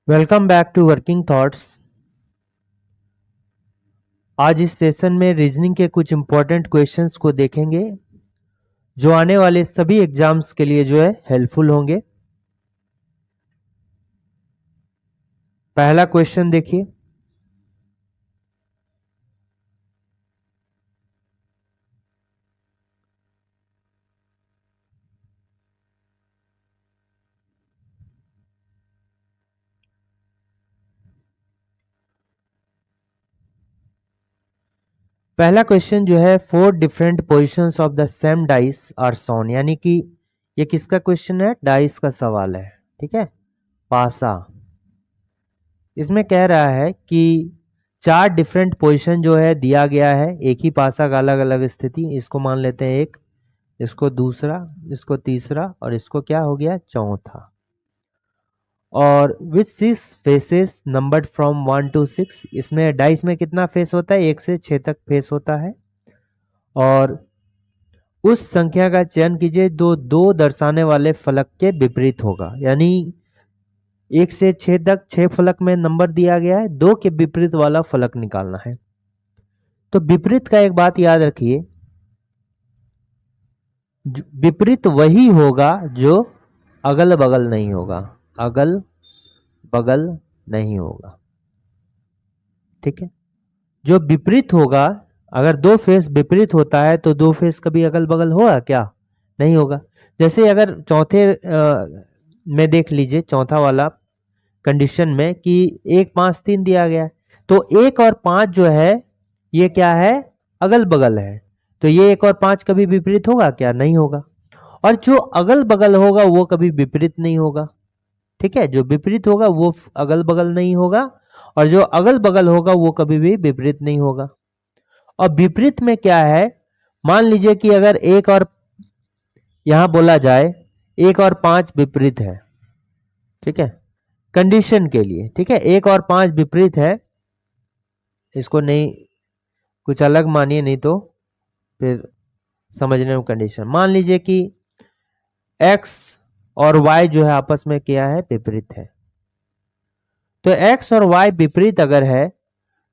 Welcome back to working thoughts. आज इस session में रीजनिंग के कुछ इंपॉर्टेंट क्वेश्चंस को देखेंगे जो आने वाले सभी एग्जाम्स के लिए जो है हेल्पफुल होंगे। पहला क्वेश्चन देखिए, पहला क्वेश्चन जो है 4 different positions of the same dice are shown, यानी कि ये किसका क्वेश्चन है? डाइस का सवाल है। ठीक है, पासा। इसमें कह रहा है कि 4 डिफरेंट पोजीशन जो है दिया गया है, एक ही पासा का अलग अलग स्थिति। इसको मान लेते हैं एक, इसको दूसरा, इसको तीसरा और इसको क्या हो गया? चौथा। और with 6 faces numbered from 1 to 6। इसमें डाइस में कितना फेस होता है? 1 से 6 तक फेस होता है। और उस संख्या का चयन कीजिए जो दो दर्शाने वाले फलक के विपरीत होगा। यानी 1 से 6 तक 6 फलक में नंबर दिया गया है, 2 के विपरीत वाला फलक निकालना है। तो विपरीत का एक बात याद रखिए, विपरीत वही होगा जो अगल बगल नहीं होगा, अगल बगल नहीं होगा। ठीक है, जो विपरीत होगा, अगर दो फेस विपरीत होता है तो दो फेस कभी अगल बगल होगा क्या? नहीं होगा। जैसे अगर चौथे में देख लीजिए, चौथा वाला कंडीशन में कि 1 5 3 दिया गया है, तो 1 और 5 जो है ये क्या है? अगल बगल है। तो ये 1 और 5 कभी विपरीत होगा क्या? नहीं होगा। और जो अगल बगल होगा वो कभी विपरीत नहीं होगा। ठीक है, जो विपरीत होगा वो अगल बगल नहीं होगा, और जो अगल बगल होगा वो कभी भी विपरीत नहीं होगा। और विपरीत में क्या है? मान लीजिए कि अगर 1 और यहां बोला जाए 1 और 5 विपरीत है। ठीक है, कंडीशन के लिए। ठीक है, 1 और 5 विपरीत है, इसको नहीं कुछ अलग मानिए, नहीं तो फिर समझने में कंडीशन। मान लीजिए कि x और y जो है आपस में क्या है? विपरीत है। तो x और y विपरीत अगर है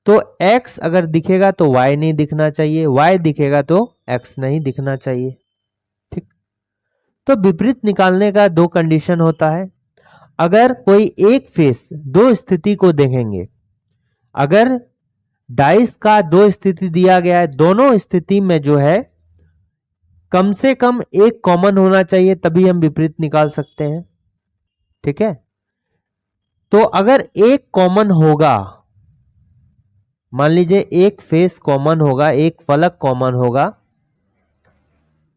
तो x अगर दिखेगा तो y नहीं दिखना चाहिए, y दिखेगा तो x नहीं दिखना चाहिए। ठीक, तो विपरीत निकालने का 2 कंडीशन होता है। अगर कोई एक फेस, 2 स्थिति को देखेंगे, अगर डाइस का 2 स्थिति दिया गया है, दोनों स्थिति में जो है कम से कम एक कॉमन होना चाहिए, तभी हम विपरीत निकाल सकते हैं। ठीक है, तो अगर एक कॉमन होगा, मान लीजिए एक फेस कॉमन होगा, एक फलक कॉमन होगा।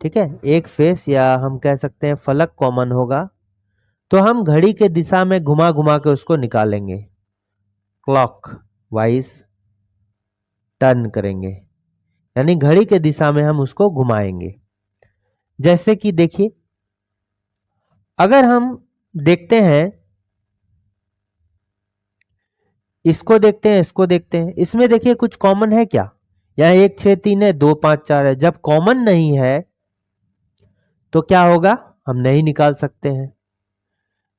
ठीक है, एक फेस या हम कह सकते हैं फलक कॉमन होगा, तो हम घड़ी के दिशा में घुमा घुमा के उसको निकालेंगे, क्लॉक वाइज टर्न करेंगे, यानी घड़ी के दिशा में हम उसको घुमाएंगे। जैसे कि देखिए, अगर हम देखते हैं, इसको देखते हैं, इसको देखते हैं, इसमें देखिए कुछ कॉमन है क्या? यहाँ 1 6 3 है, 2 5 4 है। जब कॉमन नहीं है तो क्या होगा? हम नहीं निकाल सकते हैं।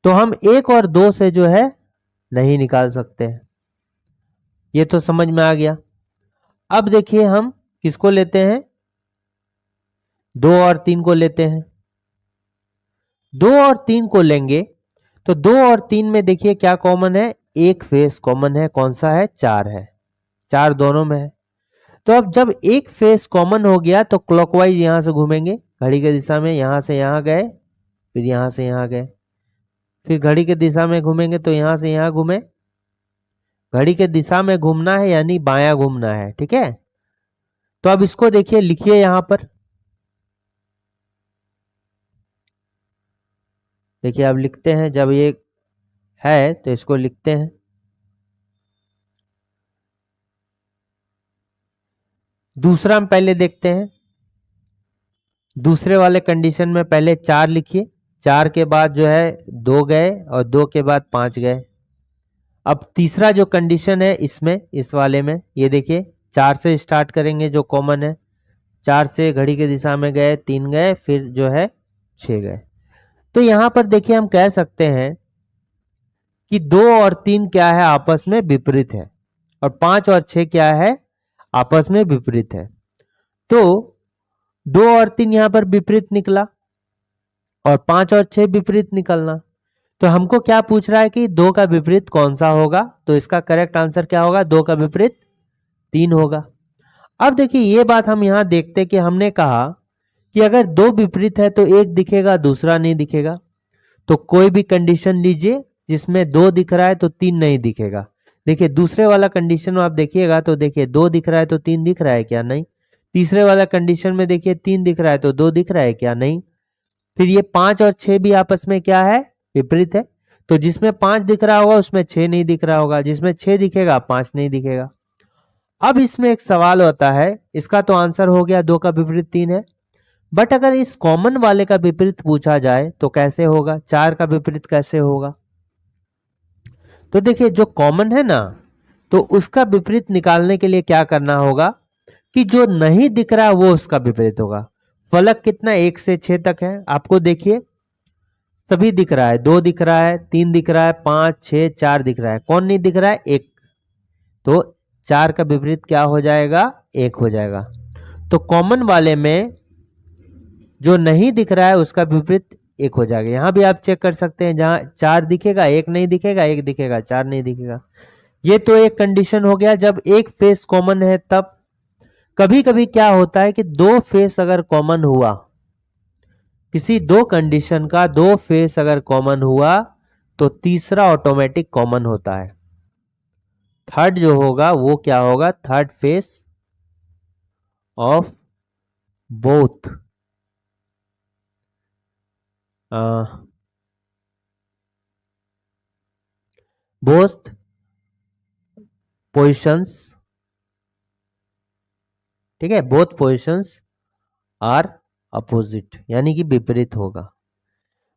तो हम 1 और 2 से जो है नहीं निकाल सकते हैं। ये तो समझ में आ गया। अब देखिए हम किसको लेते हैं? 2 और 3 को लेते हैं। 2 और 3 को लेंगे तो 2 और 3 में देखिए क्या कॉमन है? एक फेस कॉमन है। कौन सा है? 4 है। 4 दोनों में है। तो अब जब एक फेस कॉमन हो गया तो क्लॉकवाइज यहां से घूमेंगे घड़ी के दिशा में, यहां से यहां गए, फिर यहां से यहां गए, फिर घड़ी के दिशा में घूमेंगे तो यहां से यहां घूमे। घड़ी के दिशा में घूमना है यानी बायां घूमना है। ठीक है, तो अब इसको देखिए, लिखिए यहां पर। देखिए अब लिखते हैं, जब ये है तो इसको लिखते हैं। दूसरा हम पहले देखते हैं। दूसरे वाले कंडीशन में पहले 4 लिखिए, 4 के बाद जो है 2 गए और 2 के बाद 5 गए। अब तीसरा जो कंडीशन है इसमें, इस वाले में, ये देखिए 4 से स्टार्ट करेंगे जो कॉमन है। 4 से घड़ी की दिशा में गए, 3 गए, फिर जो है 6 गए। तो यहां पर देखिए हम कह सकते हैं कि 2 और 3 क्या है, आपस में विपरीत है, और 5 और 6 क्या है, आपस में विपरीत है। तो 2 और 3 यहां पर विपरीत निकला और 5 और 6 विपरीत निकलना। तो हमको क्या पूछ रहा है कि 2 का विपरीत कौन सा होगा, तो इसका करेक्ट आंसर क्या होगा, 2 का विपरीत 3 होगा। अब देखिए ये बात हम यहां देखते कि हमने कहा कि अगर 2 विपरीत है तो एक दिखेगा दूसरा नहीं दिखेगा। तो कोई भी कंडीशन लीजिए जिसमें 2 दिख रहा है तो 3 नहीं दिखेगा। देखिए दूसरे वाला कंडीशन में आप देखिएगा तो देखिए 2 दिख रहा है तो 3 दिख रहा है क्या, नहीं। तीसरे वाला कंडीशन में देखिए 3 दिख रहा है तो 2 दिख रहा है क्या, नहीं। फिर ये 5 और 6 भी आपस में क्या है, विपरीत है। तो जिसमें 5 दिख रहा होगा उसमें 6 नहीं दिख रहा होगा, जिसमें 6 दिखेगा 5 नहीं दिखेगा। अब इसमें एक सवाल होता है, इसका तो आंसर हो गया 2 का विपरीत 3 है, बट अगर इस कॉमन वाले का विपरीत पूछा जाए तो कैसे होगा, 4 का विपरीत कैसे होगा। तो देखिए जो कॉमन है ना, तो उसका विपरीत निकालने के लिए क्या करना होगा कि जो नहीं दिख रहा वो उसका विपरीत होगा। फलक कितना 1 से 6 तक है, आपको देखिए सभी दिख रहा है, 2 दिख रहा है, 3 दिख रहा है, 5 6 4 दिख रहा है, कौन नहीं दिख रहा है, 1। तो 4 का विपरीत क्या हो जाएगा, 1 हो जाएगा। तो कॉमन वाले में जो नहीं दिख रहा है उसका विपरीत 1 हो जाएगा। यहां भी आप चेक कर सकते हैं, जहां 4 दिखेगा 1 नहीं दिखेगा, 1 दिखेगा 4 नहीं दिखेगा। ये तो एक कंडीशन हो गया जब एक फेस कॉमन है तब। कभी कभी क्या होता है कि 2 फेस अगर कॉमन हुआ, किसी 2 कंडीशन का 2 फेस अगर कॉमन हुआ तो तीसरा ऑटोमेटिक कॉमन होता है। थर्ड जो होगा वो क्या होगा, third phase of both both positions, ठीक है, बोथ पोजिशंस आर अपोजिट, यानी कि विपरीत होगा।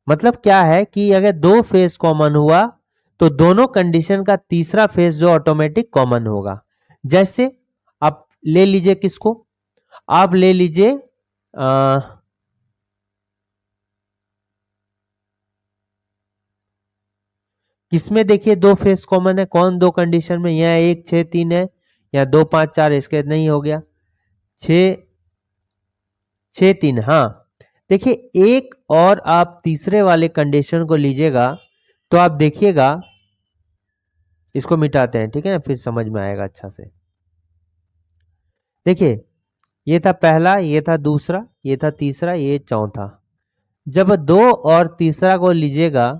मतलब क्या है कि अगर 2 फेस कॉमन हुआ तो दोनों कंडीशन का तीसरा फेस जो ऑटोमेटिक कॉमन होगा। जैसे आप ले लीजिए किसको, आप ले लीजिए किसमें देखिए 2 फेस कॉमन है, कौन 2 कंडीशन में, यहाँ 1 6 3 है, या 2 5 4, इसके नहीं हो गया 6 6 3। हाँ देखिए एक और आप तीसरे वाले कंडीशन को लीजिएगा तो आप देखिएगा, इसको मिटाते हैं, ठीक है ना, फिर समझ में आएगा अच्छा से। देखिए ये था पहला, ये था दूसरा, ये था तीसरा, ये चौथा। जब 2 और तीसरा को लीजिएगा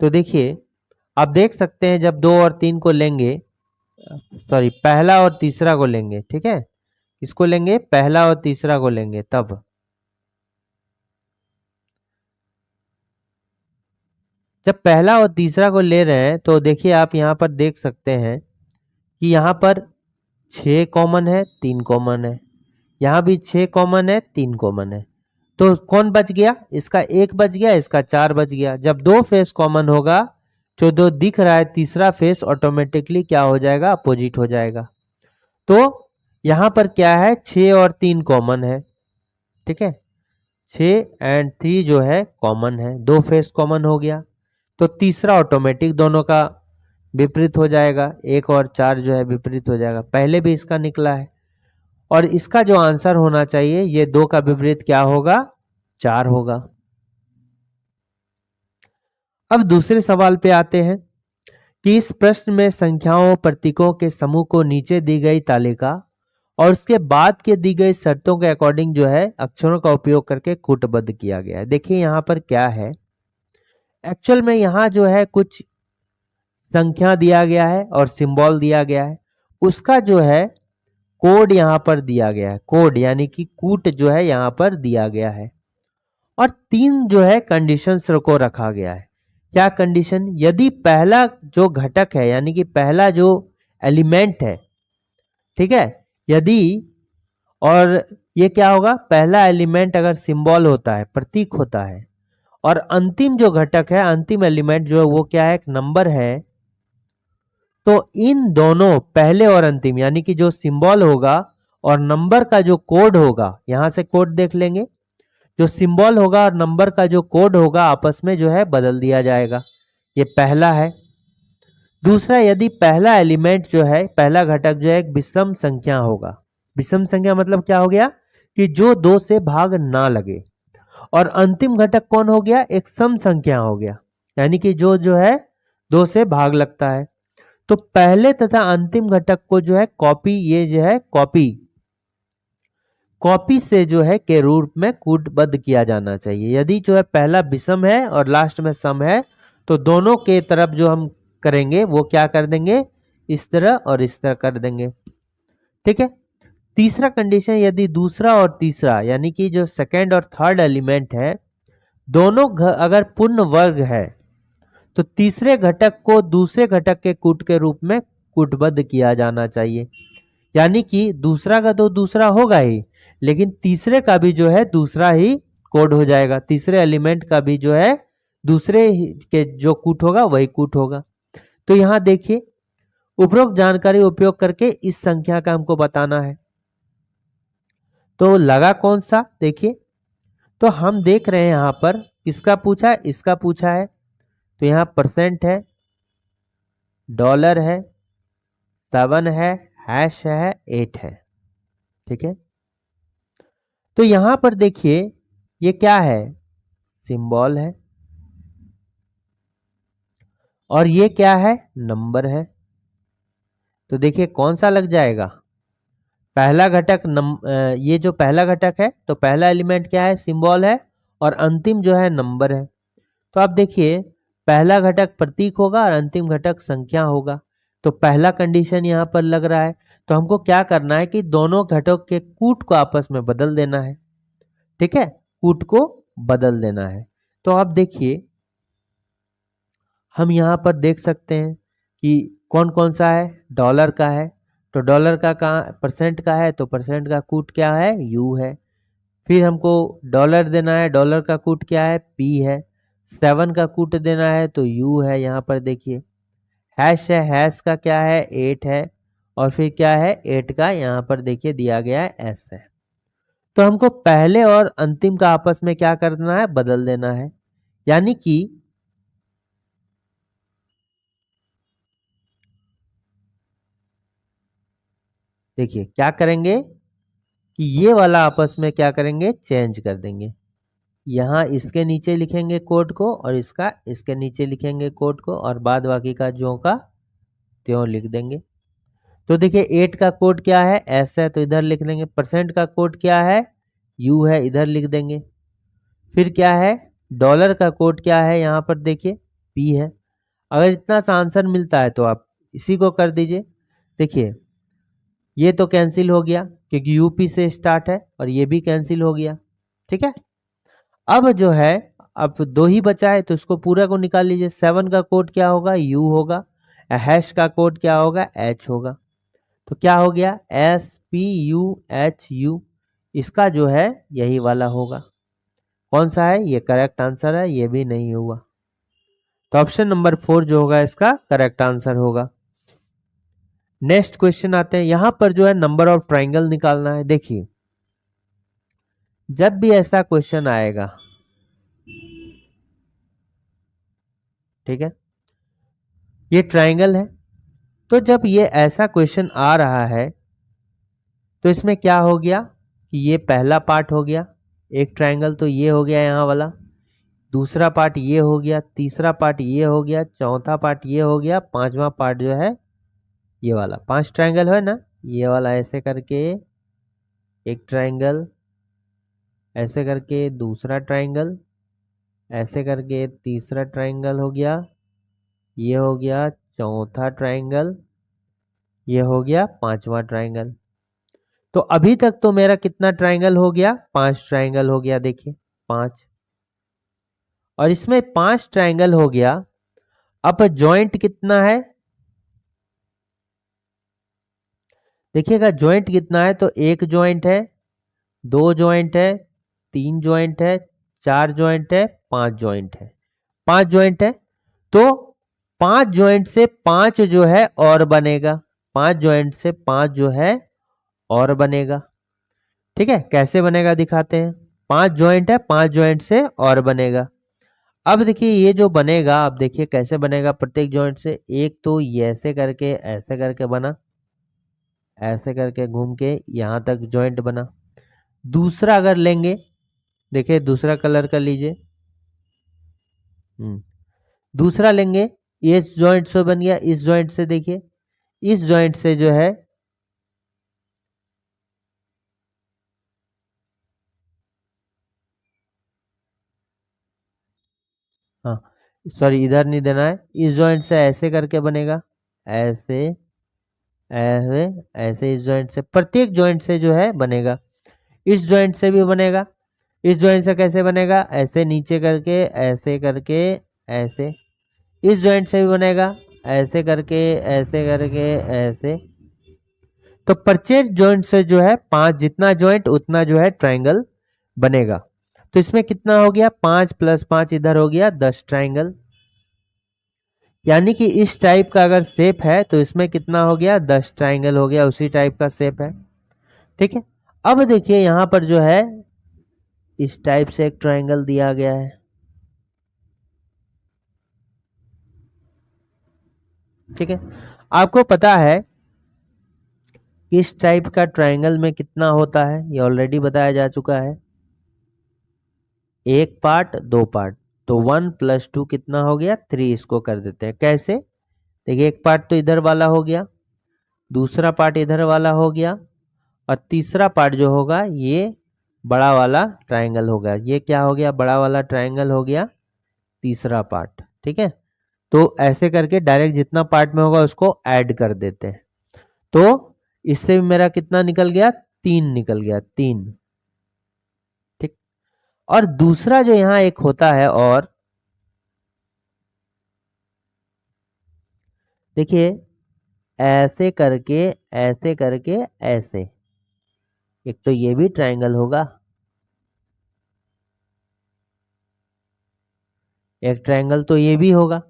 तो देखिए आप देख सकते हैं, जब 2 और 3 को लेंगे, सॉरी पहला और तीसरा को लेंगे, ठीक है, इसको लेंगे, पहला और तीसरा को लेंगे, तब जब पहला और तीसरा को ले रहे हैं तो देखिए आप यहां पर देख सकते हैं कि यहां पर 6 कॉमन है, 3 कॉमन है, यहां भी 6 कॉमन है, 3 कॉमन है। तो कौन बच गया, इसका 1 बच गया, इसका 4 बच गया। जब 2 फेस कॉमन होगा, जो 2 दिख रहा है, तीसरा फेस ऑटोमेटिकली क्या हो जाएगा, अपोजिट हो जाएगा। तो यहां पर क्या है, 6 और 3 कॉमन है, ठीक है, 6 एंड 3 जो है कॉमन है, 2 फेस कॉमन हो गया। तो तीसरा ऑटोमेटिक दोनों का विपरीत हो जाएगा, 1 और 4 जो है विपरीत हो जाएगा। पहले भी इसका निकला है, और इसका जो आंसर होना चाहिए, ये 2 का विपरीत क्या होगा, 4 होगा। अब दूसरे सवाल पे आते हैं कि इस प्रश्न में संख्याओं प्रतीकों के समूह को नीचे दी गई तालिका और उसके बाद के दी गई शर्तों के अकॉर्डिंग जो है अक्षरों का उपयोग करके कूटबद्ध किया गया है। देखिए यहां पर क्या है, एक्चुअल में यहां जो है कुछ संख्या दिया गया है और सिंबल दिया गया है, उसका जो है कोड यहां पर दिया गया है, कोड यानी कि कूट जो है यहां पर दिया गया है। और 3 जो है कंडीशंस को रखा गया है। क्या कंडीशन, यदि पहला जो घटक है यानी कि पहला जो एलिमेंट है, ठीक है, यदि, और ये क्या होगा, पहला एलिमेंट अगर सिंबल होता है, प्रतीक होता है, और अंतिम जो घटक है, अंतिम एलिमेंट जो है वो क्या है, एक नंबर है, तो इन दोनों पहले और अंतिम यानी कि जो सिंबल होगा और नंबर का जो कोड होगा, यहां से कोड देख लेंगे, जो सिंबल होगा और नंबर का जो कोड होगा आपस में जो है बदल दिया जाएगा। ये पहला है। दूसरा, यदि पहला एलिमेंट जो है, पहला घटक जो है एक विषम संख्या होगा। विषम संख्या मतलब क्या हो गया कि जो 2 से भाग ना लगे। और अंतिम घटक कौन हो गया, एक सम संख्या हो गया, यानी कि जो है 2 से भाग लगता है। तो पहले तथा अंतिम घटक को जो है कॉपी, ये जो है कॉपी से जो है के रूप में कूटबद्ध किया जाना चाहिए। यदि जो है पहला विषम है और लास्ट में सम है, तो दोनों के तरफ जो हम करेंगे वो क्या कर देंगे, इस तरह और इस तरह कर देंगे। ठीक है। तीसरा कंडीशन, यदि दूसरा और तीसरा यानी कि जो सेकंड और थर्ड एलिमेंट है, दोनों अगर पूर्ण वर्ग है, तो तीसरे घटक को दूसरे घटक के कूट के रूप में कूटबद्ध किया जाना चाहिए। यानी कि दूसरा का तो दूसरा होगा ही, लेकिन तीसरे का भी जो है दूसरा ही कोड हो जाएगा। तीसरे एलिमेंट का भी जो है दूसरे के जो कूट होगा वही कूट होगा। तो यहां देखिए, उपरोक्त जानकारी उपयोग करके इस संख्या का हमको बताना है। तो लगा कौन सा, देखिए, तो हम देख रहे हैं यहां पर किसका पूछा है, इसका पूछा है। तो यहां परसेंट है, डॉलर है, 7 है, हैश है, 8 है। ठीक है। तो यहां पर देखिए ये क्या है, सिंबल है, और ये क्या है, नंबर है। तो देखिए कौन सा लग जाएगा, पहला घटक ये जो पहला घटक है, तो पहला एलिमेंट क्या है, सिंबल है, और अंतिम जो है नंबर है। तो आप देखिए पहला घटक प्रतीक होगा और अंतिम घटक संख्या होगा। तो पहला कंडीशन यहाँ पर लग रहा है। तो हमको क्या करना है कि दोनों घटक के कूट को आपस में बदल देना है। ठीक है, कूट को बदल देना है। तो आप देखिए हम यहाँ पर देख सकते हैं कि कौन कौन सा है, डॉलर का है। तो डॉलर का कहाँ, परसेंट का है, तो परसेंट का कूट क्या है, यू है। फिर हमको डॉलर देना है, डॉलर का कूट क्या है, पी है। 7 का कूट देना है तो यू है। यहाँ पर देखिए हैश है, हैश का क्या है, 8 है। और फिर क्या है, 8 का यहाँ पर देखिए दिया गया है, एस है। तो हमको पहले और अंतिम का आपस में क्या करना है, बदल देना है। यानी कि देखिए क्या करेंगे कि ये वाला आपस में क्या करेंगे, चेंज कर देंगे। यहाँ इसके नीचे लिखेंगे कोड को, और इसका इसके नीचे लिखेंगे कोड को, और बाद बाकी का जो का त्यों लिख देंगे। तो देखिए 8 का कोड क्या है, एस है, तो इधर लिख लेंगे। परसेंट का कोड क्या है, यू है, इधर लिख देंगे। फिर क्या है, डॉलर का कोड क्या है, यहाँ पर देखिए पी है। अगर इतना सा आंसर मिलता है तो आप इसी को कर दीजिए। देखिए ये तो कैंसिल हो गया क्योंकि यूपी से स्टार्ट है, और ये भी कैंसिल हो गया। ठीक है। अब जो है, अब 2 ही बचा है, तो इसको पूरा को निकाल लीजिए। 7 का कोड क्या होगा, यू होगा। हैश का कोड क्या होगा, एच होगा। तो क्या हो गया, SPUHU। इसका जो है यही वाला होगा। कौन सा है, ये करेक्ट आंसर है, ये भी नहीं हुआ। तो ऑप्शन नंबर 4 जो होगा इसका करेक्ट आंसर होगा। नेक्स्ट क्वेश्चन आते हैं। यहां पर जो है नंबर ऑफ ट्राइंगल निकालना है। देखिए जब भी ऐसा क्वेश्चन आएगा, ठीक है, ये ट्राइंगल है, तो जब ये ऐसा क्वेश्चन आ रहा है तो इसमें क्या हो गया कि ये पहला पार्ट हो गया एक ट्राइंगल, तो ये हो गया यहाँ वाला। दूसरा पार्ट ये हो गया, तीसरा पार्ट ये हो गया, चौथा पार्ट ये हो गया, पांचवा पार्ट जो है ये वाला। 5 ट्राइंगल है ना, ये वाला ऐसे करके एक ट्राइंगल, ऐसे करके दूसरा ट्राइंगल, ऐसे करके तीसरा ट्राइंगल हो गया, ये हो गया चौथा ट्राइंगल, ये हो गया पांचवा ट्राइंगल। तो अभी तक तो मेरा कितना ट्राइंगल हो गया, 5 ट्राइंगल हो गया। देखिए 5, और इसमें 5 ट्राइंगल हो गया। अब जॉइंट कितना है, देखिएगा जॉइंट कितना है, तो 1 जॉइंट है, 2 जॉइंट है, 3 जॉइंट है, 4 जॉइंट है, 5 जॉइंट है। 5 जॉइंट है, तो 5 जॉइंट से 5 जो है और बनेगा। 5 जॉइंट से 5 जो है और बनेगा। ठीक है, कैसे बनेगा दिखाते हैं। 5 जॉइंट है, 5 जॉइंट से और बनेगा। अब देखिए ये जो बनेगा, अब देखिए कैसे बनेगा प्रत्येक जॉइंट से। एक तो ये ऐसे करके बना, ऐसे करके घूम के यहाँ तक जॉइंट बना। दूसरा अगर लेंगे, देखिए दूसरा कलर कर लीजिए। दूसरा लेंगे, इस जॉइंट से बन गया, इस जॉइंट से देखिए, इस जॉइंट से जो है हाँ सॉरी इधर नहीं देना है, इस जॉइंट से ऐसे करके बनेगा, ऐसे ऐसे ऐसे, इस जॉइंट से, प्रत्येक जॉइंट से जो है बनेगा। इस जॉइंट से भी बनेगा। इस जॉइंट से कैसे बनेगा, ऐसे नीचे करके, ऐसे करके, ऐसे। इस जॉइंट से भी बनेगा, ऐसे करके, ऐसे करके, ऐसे। तो प्रत्येक जॉइंट से जो है 5, जितना जॉइंट उतना जो है ट्रायंगल बनेगा। तो इसमें कितना हो गया, 5 + 5 इधर हो गया 10 ट्रायंगल। यानी कि इस टाइप का अगर शेप है तो इसमें कितना हो गया, 10 ट्रायंगल हो गया, उसी टाइप का शेप है। ठीक है। अब देखिए यहां पर जो है इस टाइप से एक ट्रायंगल दिया गया है। ठीक है। आपको पता है कि इस टाइप का ट्रायंगल में कितना होता है, ये ऑलरेडी बताया जा चुका है। एक पार्ट, दो पार्ट, तो 1 + 2 कितना हो गया, 3। इसको कर देते हैं कैसे, देखिए एक पार्ट तो इधर वाला हो गया, दूसरा पार्ट इधर वाला हो गया, और तीसरा पार्ट जो होगा ये बड़ा वाला ट्रायंगल होगा। ये क्या हो गया, बड़ा वाला ट्रायंगल हो गया तीसरा पार्ट। ठीक है। तो ऐसे करके डायरेक्ट जितना पार्ट में होगा उसको ऐड कर देते हैं। तो इससे भी मेरा कितना निकल गया, 3 निकल गया, 3। ठीक। और दूसरा जो यहाँ एक होता है, और देखिए ऐसे करके, ऐसे करके, ऐसे, एक तो ये भी ट्रायंगल होगा, एक ट्रायंगल तो ये भी होगा।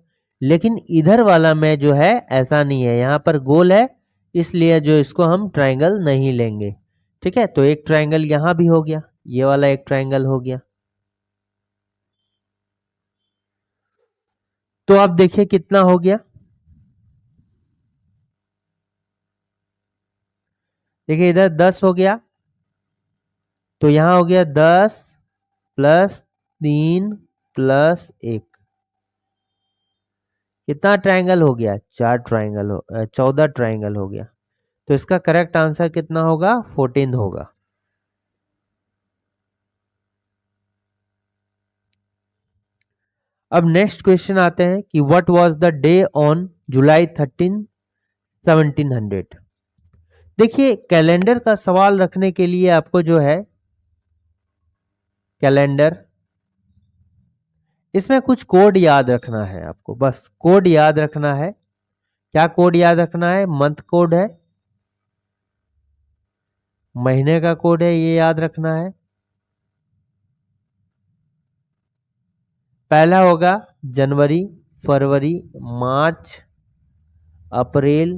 लेकिन इधर वाला में जो है ऐसा नहीं है, यहाँ पर गोल है, इसलिए जो इसको हम ट्रायंगल नहीं लेंगे। ठीक है। तो एक ट्रायंगल यहाँ भी हो गया, ये वाला एक ट्रायंगल हो गया। तो आप देखिए कितना हो गया, देखिए इधर 10 हो गया, तो यहाँ हो गया 10 + 3 + 1, कितना ट्रायंगल हो गया, 4 ट्रायंगल 14 ट्रायंगल हो गया। तो इसका करेक्ट आंसर कितना होगा, 14 होगा। अब नेक्स्ट क्वेश्चन आते हैं कि what was the day on July 13, 1700। देखिए कैलेंडर का सवाल रखने के लिए आपको जो है कैलेंडर, इसमें कुछ कोड याद रखना है आपको, बस कोड याद रखना है। क्या कोड याद रखना है, मंथ कोड है, महीने का कोड है, ये याद रखना है। पहला होगा जनवरी, फरवरी, मार्च, अप्रैल,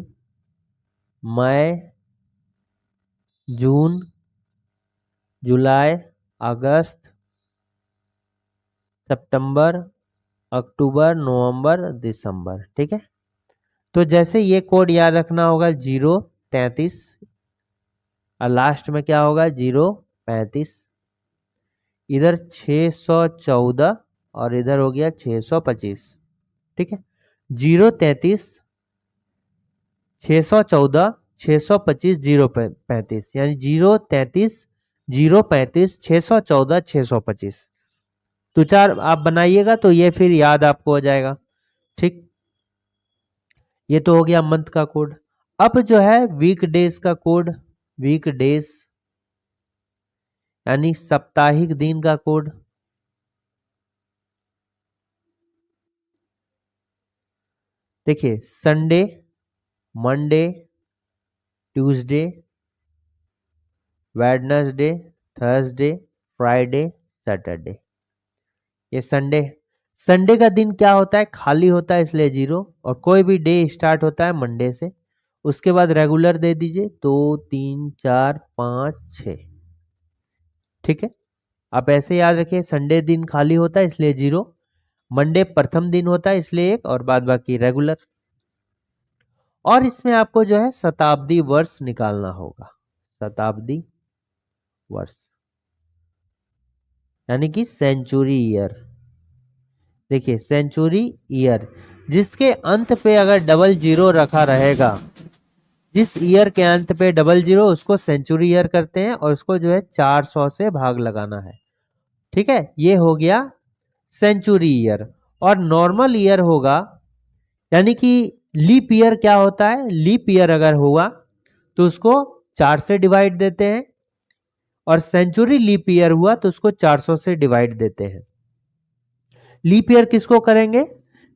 मई, जून, जुलाई, अगस्त, सितंबर, अक्टूबर, नवंबर, दिसंबर। ठीक है। तो जैसे ये कोड याद रखना होगा 033, और लास्ट में क्या होगा 035, इधर 614, और इधर हो गया 625। ठीक है। 033, 614, 625, 035, यानी 033, 035, 614, 625। तो चार आप बनाइएगा तो ये फिर याद आपको हो जाएगा। ठीक। ये तो हो गया मंथ का कोड। अब जो है वीक डेज का कोड, वीक डेज यानी साप्ताहिक दिन का कोड। देखिए Sunday, Monday, Tuesday, Wednesday, Thursday, Friday, Saturday. ये संडे, संडे का दिन क्या होता है, खाली होता है, इसलिए 0। और कोई भी डे स्टार्ट होता है मंडे से, उसके बाद रेगुलर दे दीजिए 2, 3, 4, 5, 6। ठीक है। आप ऐसे याद रखिए, संडे दिन खाली होता है इसलिए 0, मंडे प्रथम दिन होता है इसलिए एक, और बाद बाकी रेगुलर। और इसमें आपको जो है शताब्दी वर्ष निकालना होगा, शताब्दी वर्ष यानी कि सेंचुरी ईयर। देखिए सेंचुरी ईयर, जिसके अंत पे अगर डबल जीरो रखा रहेगा, जिस ईयर के अंत पे डबल जीरो, उसको सेंचुरी ईयर करते हैं और उसको जो है 400 से भाग लगाना है। ठीक है, ये हो गया सेंचुरी ईयर। और नॉर्मल ईयर होगा, यानी कि लीप ईयर क्या होता है, लीप ईयर अगर हुआ तो उसको 4 से डिवाइड देते हैं, और सेंचुरी लीप ईयर हुआ तो उसको 400 से डिवाइड देते हैं। लीप ईयर किसको करेंगे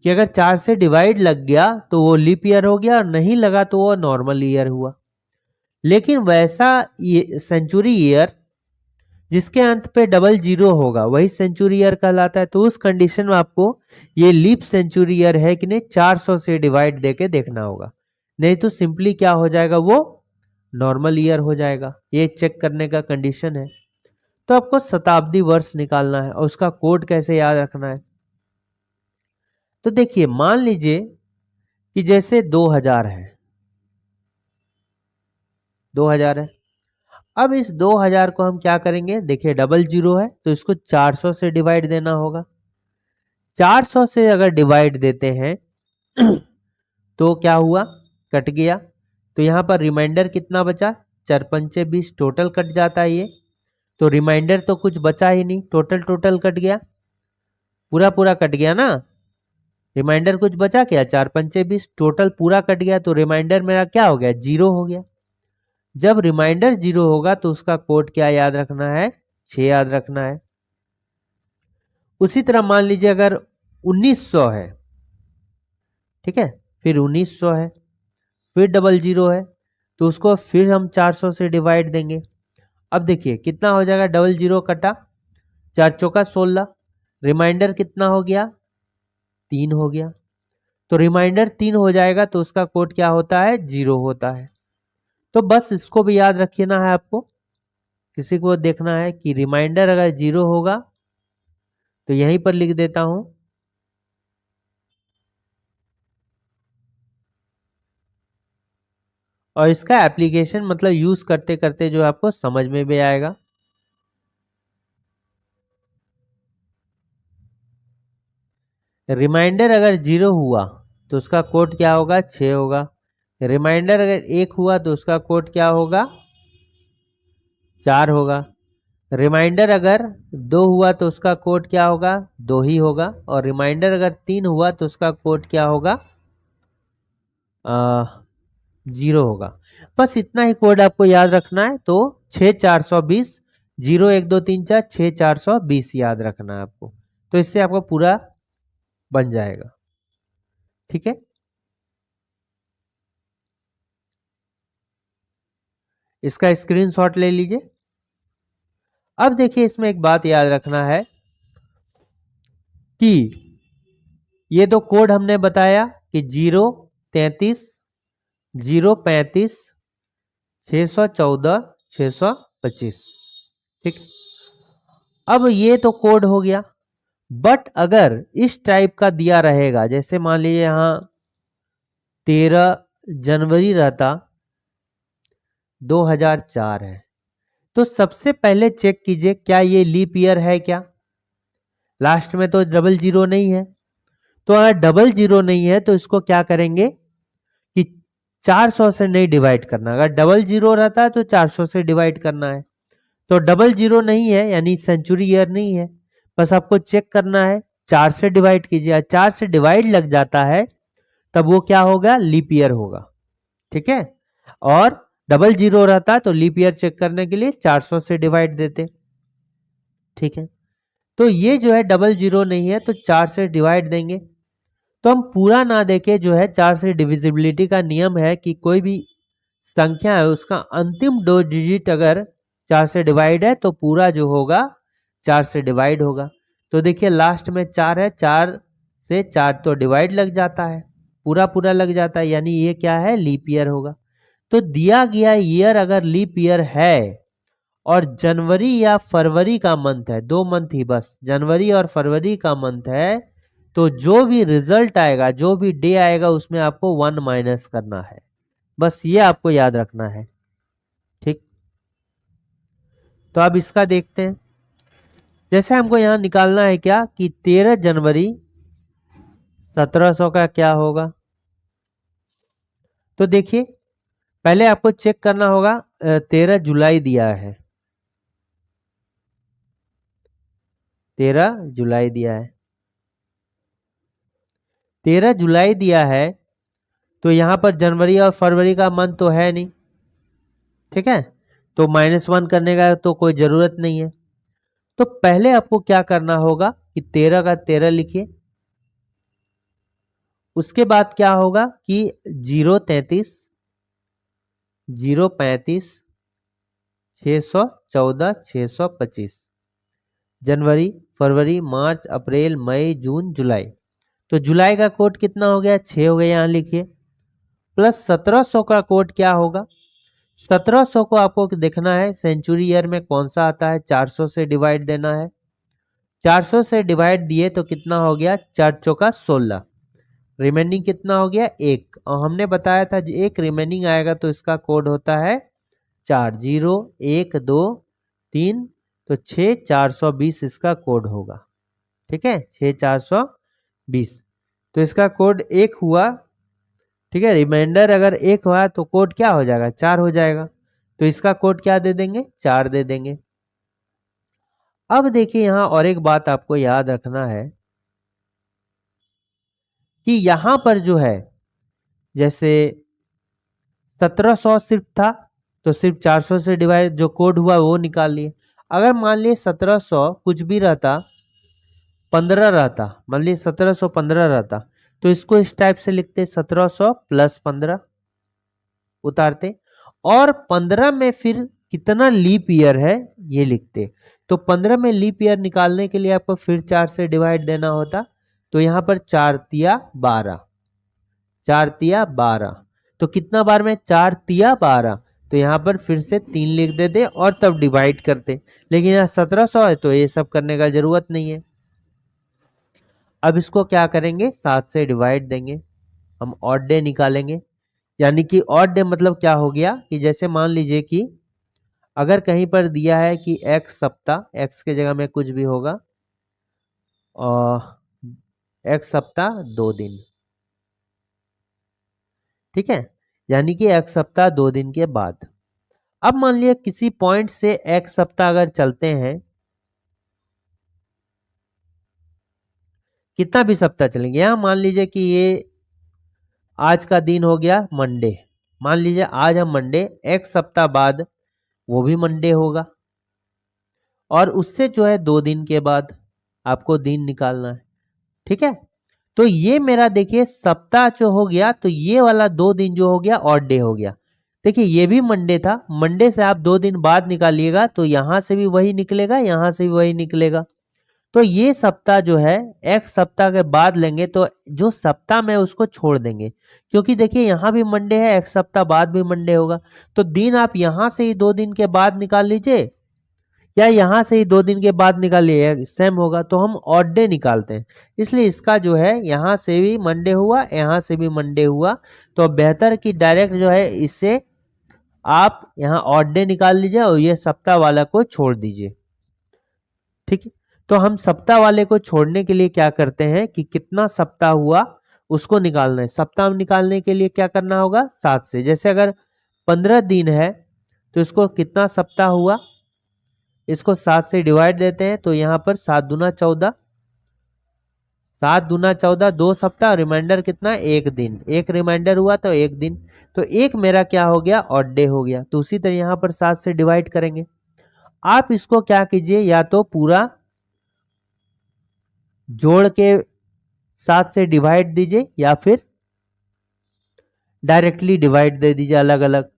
कि अगर 4 से डिवाइड लग गया तो वो लीप ईयर हो गया, और नहीं लगा तो वो नॉर्मल ईयर हुआ। लेकिन वैसा सेंचुरी ईयर जिसके अंत पे डबल जीरो होगा वही सेंचुरी ईयर कहलाता है। तो उस कंडीशन में आपको ये लीप सेंचुरी ईयर है कि नहीं 400 से डिवाइड देके देखना होगा, नहीं तो सिंपली क्या हो जाएगा, वो नॉर्मल ईयर हो जाएगा। ये चेक करने का कंडीशन है। तो आपको शताब्दी वर्ष निकालना है और उसका कोड कैसे याद रखना है। तो देखिए मान लीजिए कि जैसे 2000 है, 2000 है। अब इस 2000 को हम क्या करेंगे, देखिए डबल जीरो है तो इसको 400 से डिवाइड देना होगा। 400 से अगर डिवाइड देते हैं तो क्या हुआ, कट गया। तो यहाँ पर रिमाइंडर कितना बचा, 4 पंचे 20, टोटल कट जाता है ये। तो रिमाइंडर तो कुछ बचा ही नहीं, टोटल कट गया, पूरा पूरा कट गया ना। रिमाइंडर कुछ बचा क्या, 4 पंचे 20, टोटल पूरा कट गया। तो रिमाइंडर मेरा क्या हो गया, जीरो हो गया। जब रिमाइंडर जीरो होगा तो उसका कोड क्या याद रखना है, 6 याद रखना है। उसी तरह मान लीजिए अगर 1900 है, ठीक है, फिर 1900 है, फिर डबल जीरो है, तो उसको फिर हम 400 से डिवाइड देंगे। अब देखिए कितना हो जाएगा, डबल जीरो कटा, 4 चौका 16, रिमाइंडर कितना हो गया, 3 हो गया। तो रिमाइंडर 3 हो जाएगा तो उसका कोड क्या होता है, 0 होता है। तो बस इसको भी याद रखना है आपको। किसी को देखना है कि रिमाइंडर अगर 0 होगा तो यहीं पर लिख देता हूं, और इसका एप्लीकेशन मतलब यूज करते करते जो आपको समझ में भी आएगा। रिमाइंडर अगर 0 हुआ तो उसका कोड क्या होगा, 6 होगा। रिमाइंडर अगर 1 हुआ तो उसका कोड क्या होगा, 4 होगा। रिमाइंडर अगर 2 हुआ तो उसका कोड क्या होगा, 2 ही होगा। और रिमाइंडर अगर 3 हुआ तो उसका कोड क्या होगा, 0 होगा। बस इतना ही कोड आपको याद रखना है। तो 6420, 0 1 2 3 4, 6420 याद रखना है आपको। तो इससे आपको पूरा बन जाएगा। ठीक है, इसका स्क्रीनशॉट ले लीजिए। अब देखिए इसमें एक बात याद रखना है कि ये तो कोड हमने बताया कि 033 035 614 625। ठीक, अब ये तो कोड हो गया। बट अगर इस टाइप का दिया रहेगा, जैसे मान लीजिए यहां 13 जनवरी रहता, 2004 है, तो सबसे पहले चेक कीजिए क्या ये लीप ईयर है क्या। लास्ट में तो डबल जीरो नहीं है, तो अगर डबल जीरो नहीं है तो इसको क्या करेंगे कि 400 से नहीं डिवाइड करना। अगर डबल जीरो रहता है तो 400 से डिवाइड करना है। तो डबल जीरो नहीं है यानी सेंचुरी ईयर नहीं है, बस आपको चेक करना है, 4 से डिवाइड कीजिए। 4 से डिवाइड लग जाता है तब वो क्या होगा, लीप ईयर होगा। ठीक है, और डबल जीरो रहता है तो लीप ईयर चेक करने के लिए 400 से डिवाइड देते। ठीक है, तो ये जो है डबल जीरो नहीं है तो 4 से डिवाइड देंगे। तो हम पूरा ना देके जो है 4 से डिविजिबिलिटी का नियम है कि कोई भी संख्या है उसका अंतिम 2 डिजिट अगर 4 से डिवाइड है तो पूरा जो होगा 4 से डिवाइड होगा। तो देखिए लास्ट में 4 है, 4 से 4 तो डिवाइड लग जाता है, पूरा पूरा लग जाता है, यानी ये क्या है, लीप ईयर होगा। तो दिया गया ईयर अगर लीप ईयर है और जनवरी या फरवरी का मंथ है, 2 मंथ ही बस, जनवरी और फरवरी का मंथ है, तो जो भी रिजल्ट आएगा, जो भी डे आएगा, उसमें आपको 1 माइनस करना है। बस ये आपको याद रखना है, ठीक। तो अब इसका देखते हैं। जैसे हमको यहां निकालना है क्या कि 13 जनवरी 1700 का क्या होगा। तो देखिए पहले आपको चेक करना होगा, 13 जुलाई दिया है, 13 जुलाई दिया है, 13 जुलाई दिया है। तो यहां पर जनवरी और फरवरी का मंथ तो है नहीं, ठीक है, तो -1 करने का तो कोई जरूरत नहीं है। तो पहले आपको क्या करना होगा कि 13 का 13 लिखिए। उसके बाद क्या होगा कि 033 035 614 625, जनवरी फरवरी मार्च अप्रैल मई जून जुलाई। तो जुलाई का कोड कितना हो गया, 6 हो गया, यहां लिखिए। प्लस 1700 का कोड क्या होगा, 1700 को आपको देखना है सेंचुरी ईयर में कौन सा आता है, 400 से डिवाइड देना है। 400 से डिवाइड दिए तो कितना हो गया, 4 चौका 16, रिमेनिंग कितना हो गया 1। और हमने बताया था एक रिमेनिंग आएगा तो इसका कोड होता है 4, 0 1 2 3, तो 6 420 इसका कोड होगा, ठीक है, 6 420। तो इसका कोड 1 हुआ, ठीक है। रिमाइंडर अगर 1 हुआ तो कोड क्या हो जाएगा, 4 हो जाएगा। तो इसका कोड क्या दे देंगे, 4 दे देंगे। अब देखिए यहां और एक बात आपको याद रखना है कि यहां पर जो है जैसे 1700 सिर्फ था तो सिर्फ 400 से डिवाइड जो कोड हुआ वो निकाल लिए। अगर मान लिए 1700 कुछ भी रहता, 15 रहता, मान लीजिए 1715 रहता, तो इसको इस टाइप से लिखते 1700 प्लस 15 उतारते, और 15 में फिर कितना लीप ईयर है ये लिखते। तो 15 में लीप ईयर निकालने के लिए आपको फिर 4 से डिवाइड देना होता। तो यहां पर 4 तिया 12, 4 तिया 12, तो कितना बार में 4 तिया 12, तो यहां पर फिर से 3 लिख देते और तब डिवाइड करते। लेकिन यहाँ 1700 है तो ये सब करने का जरूरत नहीं है। अब इसको क्या करेंगे, 7 से डिवाइड देंगे, हम ऑड डे निकालेंगे। यानी कि ऑड डे मतलब क्या हो गया कि जैसे मान लीजिए कि अगर कहीं पर दिया है कि x सप्ताह, x के जगह में कुछ भी होगा, और x सप्ताह 2 दिन, ठीक है, यानी कि x सप्ताह 2 दिन के बाद। अब मान लिया किसी पॉइंट से x सप्ताह अगर चलते हैं, कितना भी सप्ताह चलेंगे, यहां मान लीजिए कि ये आज का दिन हो गया मंडे, मान लीजिए आज हम मंडे, एक सप्ताह बाद वो भी मंडे होगा, और उससे जो है 2 दिन के बाद आपको दिन निकालना है, ठीक है। तो ये मेरा देखिए सप्ताह जो हो गया, तो ये वाला 2 दिन जो हो गया ऑड डे हो गया। देखिए ये भी मंडे था, मंडे से आप 2 दिन बाद निकालिएगा तो यहां से भी वही निकलेगा, यहां से भी वही निकलेगा। तो ये सप्ताह जो है एक सप्ताह के बाद लेंगे, तो जो सप्ताह में उसको छोड़ देंगे, क्योंकि देखिए यहाँ भी मंडे है, एक सप्ताह बाद भी मंडे होगा। तो दिन आप यहाँ से ही 2 दिन के बाद निकाल लीजिए, या यहाँ से ही 2 दिन के बाद निकालिए, सेम होगा। तो हम ऑड डे निकालते हैं, इसलिए इसका जो है यहाँ से भी मंडे हुआ, यहाँ से भी मंडे हुआ। तो बेहतर कि डायरेक्ट जो है इससे आप यहाँ ऑड डे निकाल लीजिए और ये सप्ताह वाला को छोड़ दीजिए, ठीक है। तो हम सप्ताह वाले को छोड़ने के लिए क्या करते हैं कि कितना सप्ताह हुआ उसको निकालना है। सप्ताह निकालने के लिए क्या करना होगा, 7 से, जैसे अगर 15 दिन है तो इसको कितना सप्ताह हुआ, इसको 7 से डिवाइड देते हैं, तो यहाँ पर 7 दूना 14, 7 दूना 14, 2 सप्ताह, रिमाइंडर कितना, 1 दिन, एक रिमाइंडर हुआ तो 1 दिन। तो एक मेरा क्या हो गया, ऑड डे हो गया। तो उसी तरह यहाँ पर 7 से डिवाइड करेंगे। आप इसको क्या कीजिए, या तो पूरा जोड़ के 7 से डिवाइड दीजिए, या फिर डायरेक्टली डिवाइड दे दीजिए अलग अलग।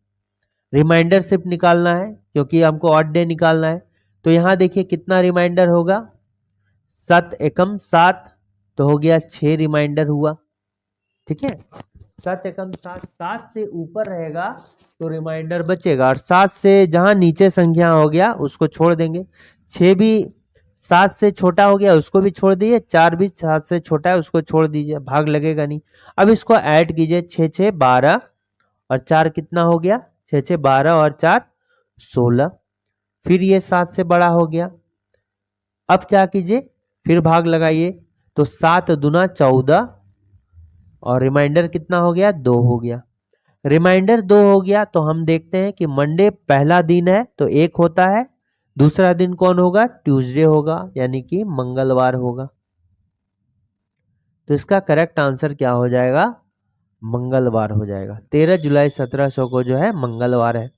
रिमाइंडर सिर्फ निकालना है क्योंकि हमको ऑड डे निकालना है। तो यहां देखिए कितना रिमाइंडर होगा, 7 एकम 7, तो हो गया 6 रिमाइंडर हुआ, ठीक है। 7 एकम 7, 7 से ऊपर रहेगा तो रिमाइंडर बचेगा, और 7 से जहां नीचे संख्या हो गया उसको छोड़ देंगे। 6 भी 7 से छोटा हो गया उसको भी छोड़ दीजिए, 4 भी 7 से छोटा है उसको छोड़ दीजिए, भाग लगेगा नहीं। अब इसको ऐड कीजिए, 6 6 12 और 4 कितना हो गया, 6 6 12 और 4 16। फिर ये 7 से बड़ा हो गया। अब क्या कीजिए, फिर भाग लगाइए, तो 7 दूना 14 और रिमाइंडर कितना हो गया, 2 हो गया। रिमाइंडर 2 हो गया तो हम देखते हैं कि मंडे पहला दिन है तो 1 होता है, दूसरा दिन कौन होगा, ट्यूसडे होगा, यानी कि मंगलवार होगा। तो इसका करेक्ट आंसर क्या हो जाएगा, मंगलवार हो जाएगा। 13 जुलाई 1700 को जो है मंगलवार है।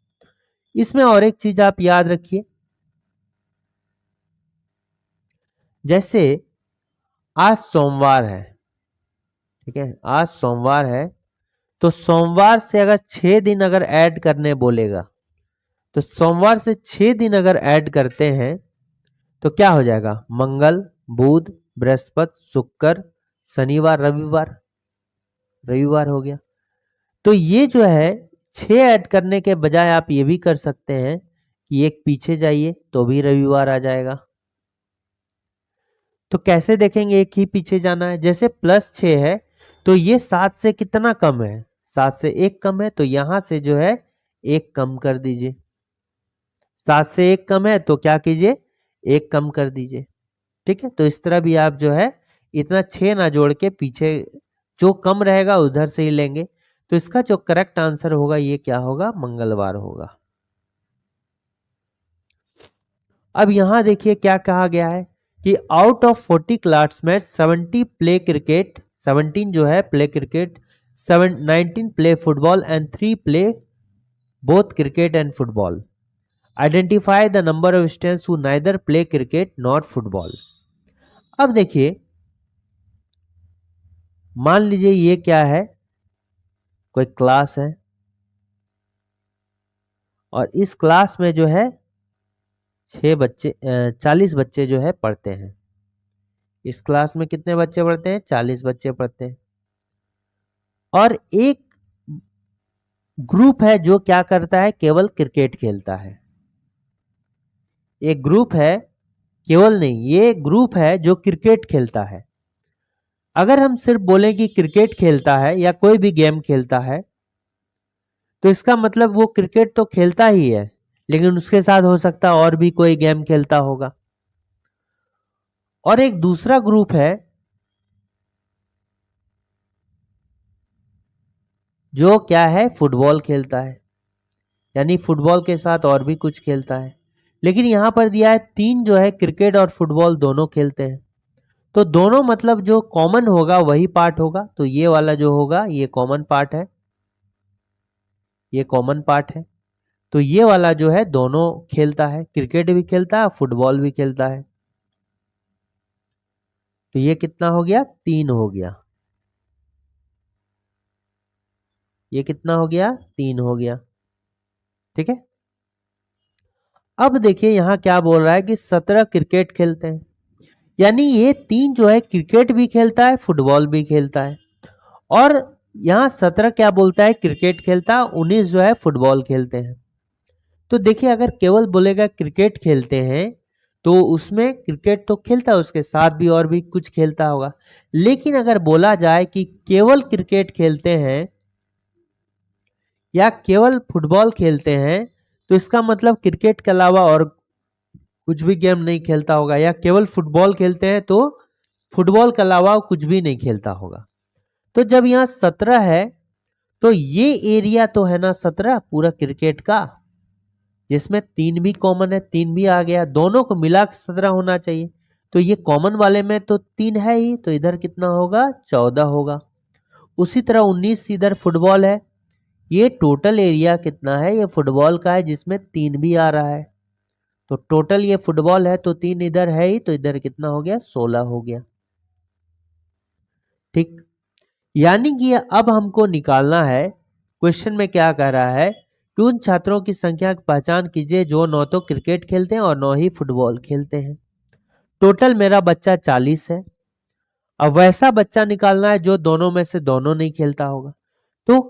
इसमें और एक चीज आप याद रखिए, जैसे आज सोमवार है, ठीक है, आज सोमवार है, तो सोमवार से अगर 6 दिन अगर ऐड करने बोलेगा, तो सोमवार से 6 दिन अगर ऐड करते हैं तो क्या हो जाएगा, मंगल, बुध, बृहस्पति, शुक्र, शनिवार, रविवार, रविवार हो गया। तो ये जो है 6 ऐड करने के बजाय आप ये भी कर सकते हैं कि एक पीछे जाइए तो भी रविवार आ जाएगा। तो कैसे देखेंगे, एक ही पीछे जाना है, जैसे +6 है तो ये 7 से कितना कम है, 7 से 1 कम है, तो यहां से जो है 1 कम कर दीजिए। 7 से 1 कम है तो क्या कीजिए, 1 कम कर दीजिए। ठीक है, तो इस तरह भी आप जो है इतना 6 ना जोड़ के पीछे जो कम रहेगा उधर से ही लेंगे। तो इसका जो करेक्ट आंसर होगा ये क्या होगा, मंगलवार होगा। अब यहां देखिए क्या कहा गया है कि out of 40 classmates 70 play cricket, 17 जो है play cricket, 19 play football and 3 play both cricket and football. Identify the number of students who neither play cricket not football. अब देखिए, मान लीजिए ये क्या है, कोई क्लास है और इस क्लास में जो है 40 बच्चे जो है पढ़ते हैं। इस क्लास में कितने बच्चे पढ़ते हैं, 40 बच्चे पढ़ते हैं। और एक ग्रुप है जो क्या करता है, केवल क्रिकेट खेलता है। एक ग्रुप है, केवल नहीं, ये ग्रुप है जो क्रिकेट खेलता है। अगर हम सिर्फ बोलें कि क्रिकेट खेलता है या कोई भी गेम खेलता है, तो इसका मतलब वो क्रिकेट तो खेलता ही है, लेकिन उसके साथ हो सकता है और भी कोई गेम खेलता होगा। और एक दूसरा ग्रुप है जो क्या है, फुटबॉल खेलता है, यानी फुटबॉल के साथ और भी कुछ खेलता है। लेकिन यहां पर दिया है 3 जो है क्रिकेट और फुटबॉल दोनों खेलते हैं, तो दोनों मतलब जो कॉमन होगा वही पार्ट होगा। तो ये वाला जो होगा ये कॉमन पार्ट है, ये कॉमन पार्ट है। तो ये वाला जो है दोनों खेलता है, क्रिकेट भी खेलता है फुटबॉल भी खेलता है। तो ये कितना हो गया, 3 हो गया। ये कितना हो गया, 3 हो गया। ठीक है, अब देखिए यहां क्या बोल रहा है कि 17 क्रिकेट खेलते हैं, यानी ये 3 जो है क्रिकेट भी खेलता है फुटबॉल भी खेलता है। और यहाँ 17 क्या बोलता है, क्रिकेट खेलता है, 19 जो है फुटबॉल खेलते हैं। तो देखिए अगर केवल बोलेगा क्रिकेट खेलते हैं तो उसमें क्रिकेट तो खेलता है, उसके साथ भी और भी कुछ खेलता होगा। लेकिन अगर बोला जाए कि केवल क्रिकेट खेलते हैं या केवल फुटबॉल खेलते हैं, तो इसका मतलब क्रिकेट के अलावा और कुछ भी गेम नहीं खेलता होगा, या केवल फुटबॉल खेलते हैं तो फुटबॉल के अलावा कुछ भी नहीं खेलता होगा। तो जब यहाँ 17 है तो ये एरिया तो है ना 17 पूरा क्रिकेट का, जिसमें 3 भी कॉमन है, 3 भी आ गया, दोनों को मिला 17 होना चाहिए। तो ये कॉमन वाले में तो 3 है ही, तो इधर कितना होगा, 14 होगा। उसी तरह 19 इधर फुटबॉल है, ये टोटल एरिया कितना है, ये फुटबॉल का है जिसमें 3 भी आ रहा है। तो टोटल ये फुटबॉल है तो 3 इधर है ही, तो इधर कितना हो गया, 16 हो गया। ठीक, यानी कि अब हमको निकालना है, क्वेश्चन में क्या कह रहा है कि उन छात्रों की संख्या की पहचान कीजिए जो न तो क्रिकेट खेलते हैं और न ही फुटबॉल खेलते हैं। टोटल मेरा बच्चा 40 है। अब वैसा बच्चा निकालना है जो दोनों में से दोनों नहीं खेलता होगा। तो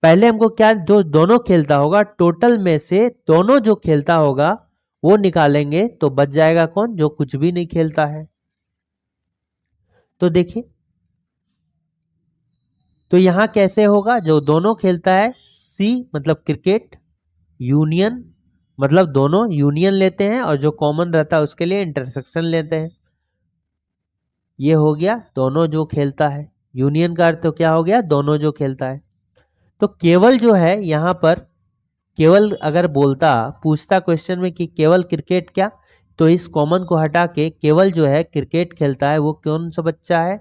पहले हमको क्या, जो दोनों खेलता होगा, टोटल में से दोनों जो खेलता होगा वो निकालेंगे तो बच जाएगा कौन, जो कुछ भी नहीं खेलता है। तो देखिए, तो यहां कैसे होगा, जो दोनों खेलता है, सी मतलब क्रिकेट, यूनियन मतलब दोनों यूनियन लेते हैं, और जो कॉमन रहता है उसके लिए इंटरसेक्शन लेते हैं। ये हो गया दोनों जो खेलता है, यूनियन का अर्थ तो क्या हो गया, दोनों जो खेलता है। तो केवल जो है यहाँ पर, केवल अगर बोलता, पूछता क्वेश्चन में कि केवल क्रिकेट क्या, तो इस कॉमन को हटा के केवल जो है क्रिकेट खेलता है वो कौन सा बच्चा है,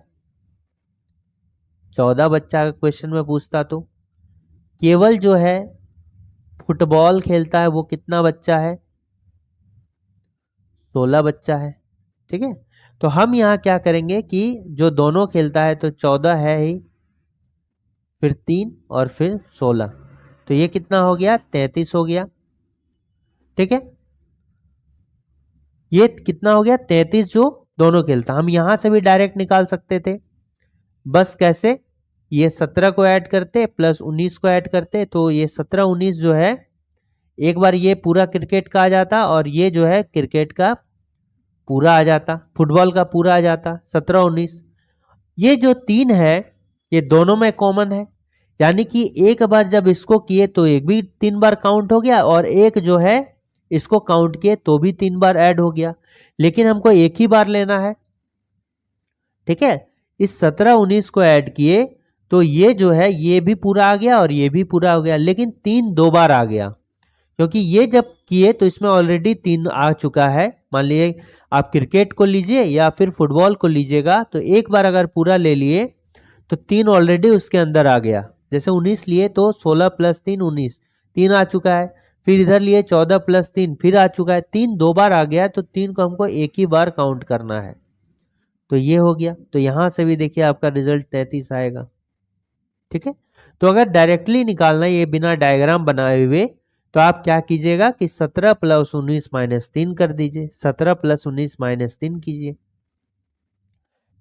14 बच्चा का क्वेश्चन में पूछता तो। केवल जो है फुटबॉल खेलता है वो कितना बच्चा है, 16 बच्चा है। ठीक है, तो हम यहाँ क्या करेंगे कि जो दोनों खेलता है तो 14 है ही, फिर 3 और फिर 16, तो ये कितना हो गया, 33 हो गया। ठीक है, ये कितना हो गया, 33 जो दोनों खेलता। हम यहां से भी डायरेक्ट निकाल सकते थे, बस कैसे, ये 17 को ऐड करते प्लस 19 को ऐड करते, तो ये 17 19 जो है, एक बार ये पूरा क्रिकेट का आ जाता और ये जो है क्रिकेट का पूरा आ जाता, फुटबॉल का पूरा आ जाता 17 19। ये जो 3 है ये दोनों में कॉमन है, यानी कि एक बार जब इसको किए तो एक भी 3 बार काउंट हो गया, और एक जो है इसको काउंट किए तो भी 3 बार ऐड हो गया, लेकिन हमको एक ही बार लेना है। ठीक है, इस 17 19 को ऐड किए तो ये जो है ये भी पूरा आ गया और ये भी पूरा हो गया, लेकिन 3 दो बार आ गया, क्योंकि ये जब किए तो इसमें ऑलरेडी 3 आ चुका है। मान लिए आप क्रिकेट को लीजिए या फिर फुटबॉल को लीजिएगा, तो एक बार अगर पूरा ले लिए तो 3 ऑलरेडी उसके अंदर आ गया। जैसे 19 लिए तो 16 प्लस 3 19, 3 आ चुका है। फिर इधर लिए 14 प्लस 3 फिर आ चुका है, 3 दो बार आ गया, तो 3 को हमको एक ही बार काउंट करना है। तो ये हो गया, तो यहां से भी देखिए आपका रिजल्ट 33 आएगा। ठीक है, तो अगर डायरेक्टली निकालना ये बिना डायग्राम बनाए हुए, तो आप क्या कीजिएगा कि 17 प्लस 19 माइनस 3 कर दीजिए, 17 प्लस 19 माइनस 3 कीजिए।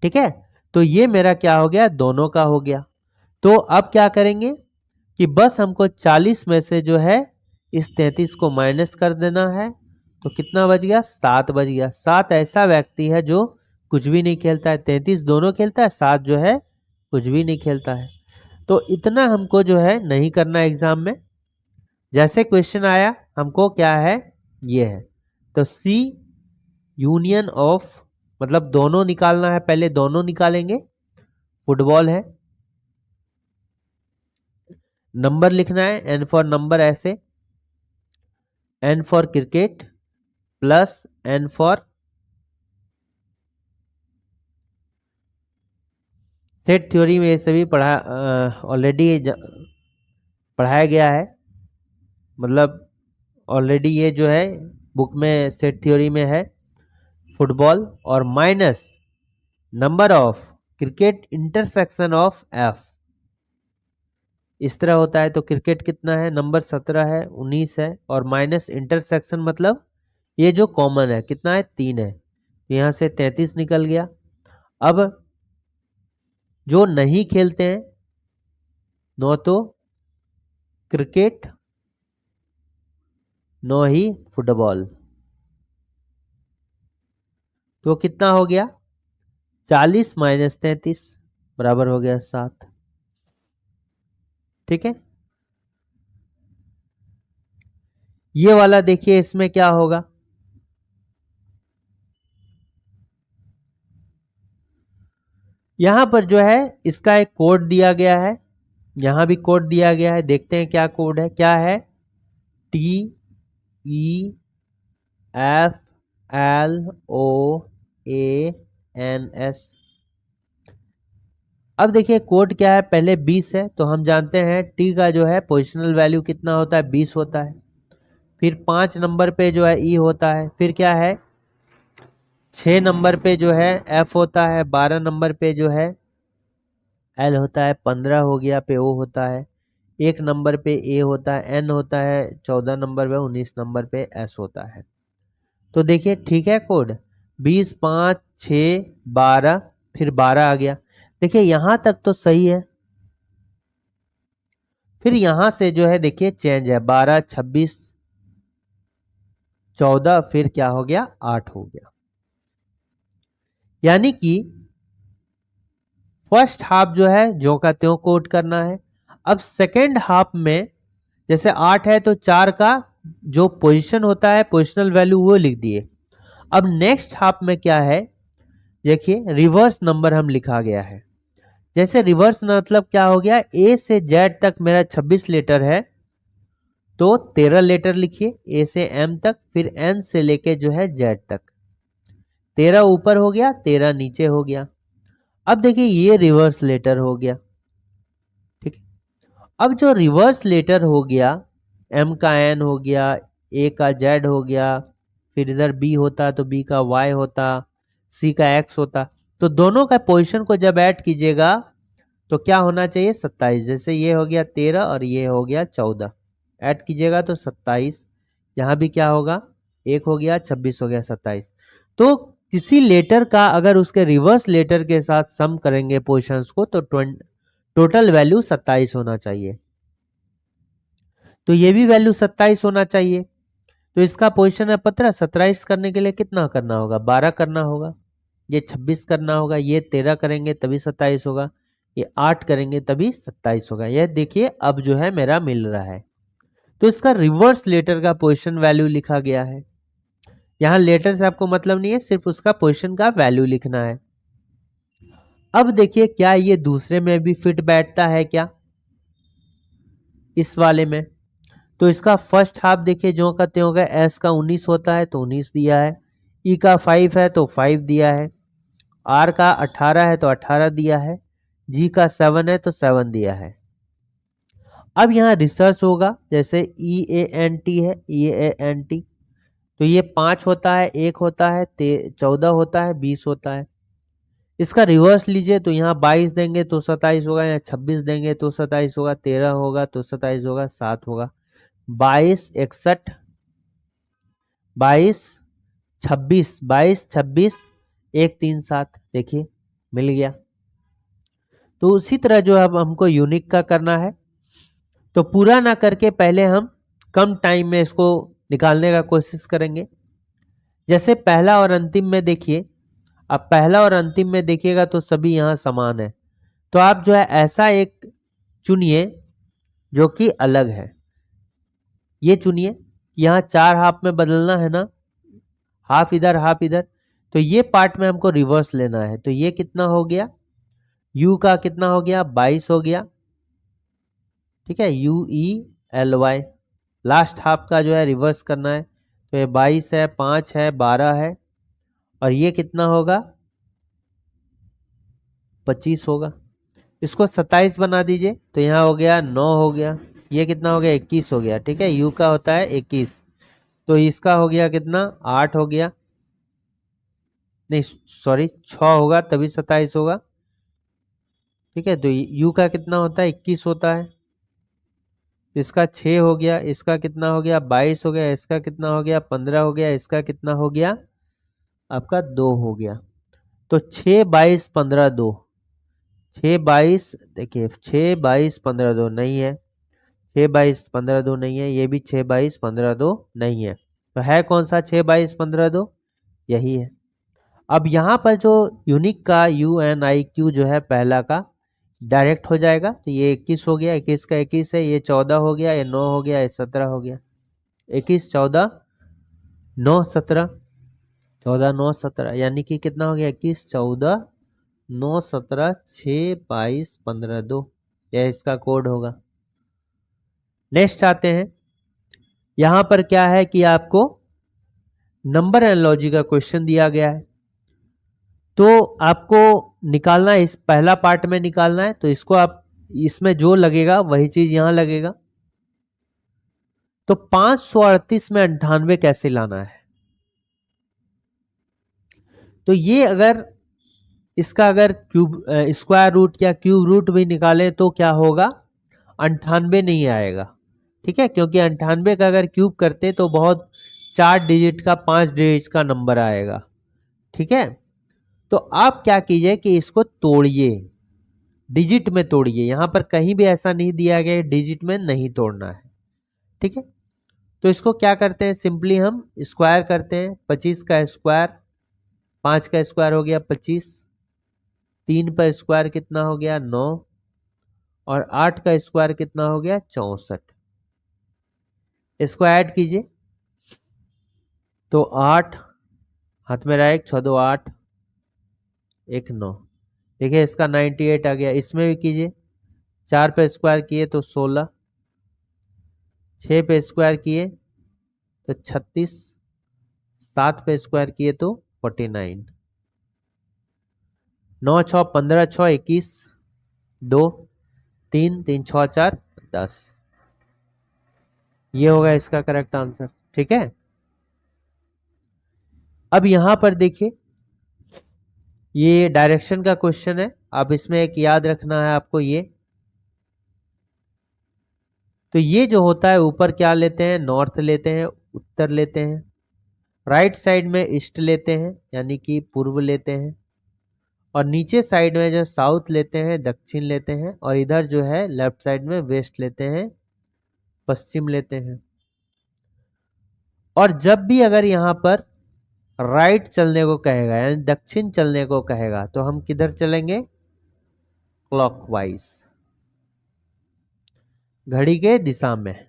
ठीक है, तो ये मेरा क्या हो गया, दोनों का हो गया। तो अब क्या करेंगे कि बस हमको 40 में से जो है इस 33 को माइनस कर देना है, तो कितना बच गया, 7 बच गया। 7 ऐसा व्यक्ति है जो कुछ भी नहीं खेलता है, 33 दोनों खेलता है, 7 जो है कुछ भी नहीं खेलता है। तो इतना हमको जो है नहीं करना एग्जाम में, जैसे क्वेश्चन आया हमको क्या है, ये है। तो सी यूनियन ऑफ मतलब दोनों निकालना है, पहले दोनों निकालेंगे, फुटबॉल है, नंबर लिखना है, एन फॉर नंबर, ऐसे n for cricket plus n for set theory में, ये सभी पढ़ा ऑलरेडी पढ़ाया गया है, मतलब ऑलरेडी ये जो है बुक में सेट थ्योरी में है, फुटबॉल, और minus number of cricket intersection of F, इस तरह होता है। तो क्रिकेट कितना है, नंबर 17 है, 19 है, और माइनस इंटरसेक्शन मतलब ये जो कॉमन है कितना है, 3 है, तो यहां से 33 निकल गया। अब जो नहीं खेलते हैं, नो तो क्रिकेट नो ही फुटबॉल, तो कितना हो गया, 40 माइनस 33 बराबर हो गया 7। ठीक है, ये वाला देखिए इसमें क्या होगा, यहां पर जो है इसका एक कोड दिया गया है, यहां भी कोड दिया गया है, देखते हैं क्या कोड है, क्या है, TEFLOANS। अब देखिए कोड क्या है, पहले 20 है, तो हम जानते हैं टी का जो है पोजिशनल वैल्यू कितना होता है, 20 होता है। फिर 5 नंबर पे जो है ई होता है, फिर क्या है 6 नंबर पे जो है एफ होता है, 12 नंबर पे जो है एल होता है, 15 हो गया पे ओ होता है, 1 नंबर पे ए होता है, एन होता है, 14 नंबर पे, 19 नंबर पे एस होता है। तो देखिए ठीक है कोड, 20 5 6 12, फिर 12 आ गया। देखिए यहां तक तो सही है, फिर यहां से जो है देखिए चेंज है, 12 26 14, फिर क्या हो गया 8 हो गया। यानी कि फर्स्ट हाफ जो है जो का त्यों कोट करना है। अब सेकेंड हाफ में जैसे 8 है तो 4 का जो पोजीशन होता है पोजिशनल वैल्यू वो लिख दिए। अब नेक्स्ट हाफ में क्या है, देखिए रिवर्स नंबर हम लिखा गया है। जैसे रिवर्स मतलब क्या हो गया, ए से जेड तक मेरा 26 लेटर है तो 13 लेटर लिखिए ए से एम तक, फिर एन से लेके जो है जेड तक। 13 ऊपर हो गया 13 नीचे हो गया। अब देखिए ये रिवर्स लेटर हो गया, ठीक है। अब जो रिवर्स लेटर हो गया, एम का एन हो गया, ए का जेड हो गया, फिर इधर बी होता तो बी का वाई होता, सी का एक्स होता। तो दोनों का पोजीशन को जब ऐड कीजिएगा तो क्या होना चाहिए 27। जैसे ये हो गया 13 और ये हो गया 14, ऐड कीजिएगा तो 27। यहाँ भी क्या होगा, एक हो गया 26 हो गया 27। तो किसी लेटर का अगर उसके रिवर्स लेटर के साथ सम करेंगे पोजीशंस को तो टोटल वैल्यू 27 होना चाहिए। तो ये भी वैल्यू 27 होना चाहिए। तो इसका पोजीशन है 15, 27 करने के लिए कितना करना होगा, 12 करना होगा। ये 26 करना होगा, ये 13 करेंगे तभी 27 होगा, ये 8 करेंगे तभी 27 होगा। यह देखिए अब जो है मेरा मिल रहा है। तो इसका रिवर्स लेटर का पोजीशन वैल्यू लिखा गया है। यहां लेटर से आपको मतलब नहीं है, सिर्फ उसका पोजीशन का वैल्यू लिखना है। अब देखिए क्या ये दूसरे में भी फिट बैठता है क्या, इस वाले में। तो इसका फर्स्ट हाफ देखिए जो का त्यों होगा, एस का 19 होता है तो 19 दिया है, ई का 5 है तो 5 दिया है, आर का 18 है तो 18 दिया है, जी का 7 है तो 7 दिया है। अब यहाँ रिसर्च होगा, जैसे ई ए एन टी है, ई ए एन टी, तो ये 5 होता है, 1 होता है, 14 होता है, 20 होता है। इसका रिवर्स लीजिए तो यहाँ 22 देंगे तो 27 होगा, यहाँ 26 देंगे तो 27 होगा, 13 होगा तो 27 होगा, 7 होगा, 22 61 22 26 22 26 1 3 7, देखिए मिल गया। तो उसी तरह जो अब हमको यूनिक का करना है, तो पूरा ना करके पहले हम कम टाइम में इसको निकालने का कोशिश करेंगे। जैसे पहला और अंतिम में देखिए, अब पहला और अंतिम में देखिएगा तो सभी यहाँ समान है। तो आप जो है ऐसा एक चुनिए जो कि अलग है, ये चुनिए। यहाँ 4 हाफ में बदलना है ना, हाफ इधर हाफ इधर, तो ये पार्ट में हमको रिवर्स लेना है। तो ये कितना हो गया, u का कितना हो गया 22 हो गया, ठीक है, UELY। लास्ट हाफ का जो है रिवर्स करना है, तो ये 22 है, 5 है, 12 है, और ये कितना होगा 25 होगा। इसको 27 बना दीजिए तो यहाँ हो गया 9 हो गया, ये कितना हो गया 21 हो गया, ठीक है, u का होता है 21, तो इसका हो गया कितना 8 हो गया, नहीं सॉरी 6 होगा तभी 27 होगा, ठीक है। तो u का कितना होता है 21 होता है, इसका 6 हो गया, इसका कितना हो गया 22 हो गया, इसका कितना हो गया 15 हो गया, इसका कितना हो गया आपका 2 हो गया। तो 6 22 15 2, 6 22 देखिए 6 22 15 2 नहीं है, 6 22 15 2 नहीं है, ये भी 6 22 15 2 नहीं है। तो है कौन सा 6 22 15 2, यही है। अब यहाँ पर जो यूनिक का UNIQ जो है पहला का डायरेक्ट हो जाएगा, तो ये 21 हो गया, 21 का 21 है, ये 14 हो गया, ये 9 हो गया, ये 17 हो गया, 21 14 9 17, 14 9 17, यानी कि कितना हो गया 21 14 9 17 6 22 15 2, यह इसका कोड होगा। नेक्स्ट आते हैं, यहां पर क्या है कि आपको नंबर एनालॉजी का क्वेश्चन दिया गया है, तो आपको निकालना है, इस पहला पार्ट में निकालना है। तो इसको आप इसमें जो लगेगा वही चीज यहां लगेगा। तो 538 में 98 कैसे लाना है, तो ये अगर इसका अगर क्यूब स्क्वायर रूट या क्यूब रूट भी निकाले तो क्या होगा 98 नहीं आएगा, ठीक है, क्योंकि 98 का अगर क्यूब करते तो बहुत 4 डिजिट का 5 डिजिट का नंबर आएगा, ठीक है। तो आप क्या कीजिए कि इसको तोड़िए, डिजिट में तोड़िए, यहां पर कहीं भी ऐसा नहीं दिया गया डिजिट में नहीं तोड़ना है, ठीक है। तो इसको क्या करते हैं, सिंपली हम स्क्वायर करते हैं। 25 का स्क्वायर, 5 का स्क्वायर हो गया 25, 3 का स्क्वायर कितना हो गया 9, और 8 का स्क्वायर कितना हो गया 64। इसको ऐड कीजिए तो 8 हाथ में रहा, एक 6 2 8, एक 9। देखिए इसका 98 आ गया। इसमें भी कीजिए, 4 पे स्क्वायर किए तो 16, 6 पे स्क्वायर किए तो 36, 7 पे स्क्वायर किए तो 49, 9 6 15 6 21, 2 3 3 6 4 10। ये होगा इसका करेक्ट आंसर। ठीक है, अब यहां पर देखिए ये डायरेक्शन का क्वेश्चन है। अब इसमें एक याद रखना है आपको, ये तो ये जो होता है ऊपर क्या लेते हैं, नॉर्थ लेते हैं, उत्तर लेते हैं, राइट साइड में ईस्ट लेते हैं यानी कि पूर्व लेते हैं, और नीचे साइड में जो साउथ लेते हैं दक्षिण लेते हैं, और इधर जो है लेफ्ट साइड में वेस्ट लेते हैं, पश्चिम लेते हैं। और जब भी अगर यहाँ पर राइट चलने को कहेगा यानी दक्षिण चलने को कहेगा तो हम किधर चलेंगे, क्लॉकवाइज, घड़ी के दिशा में,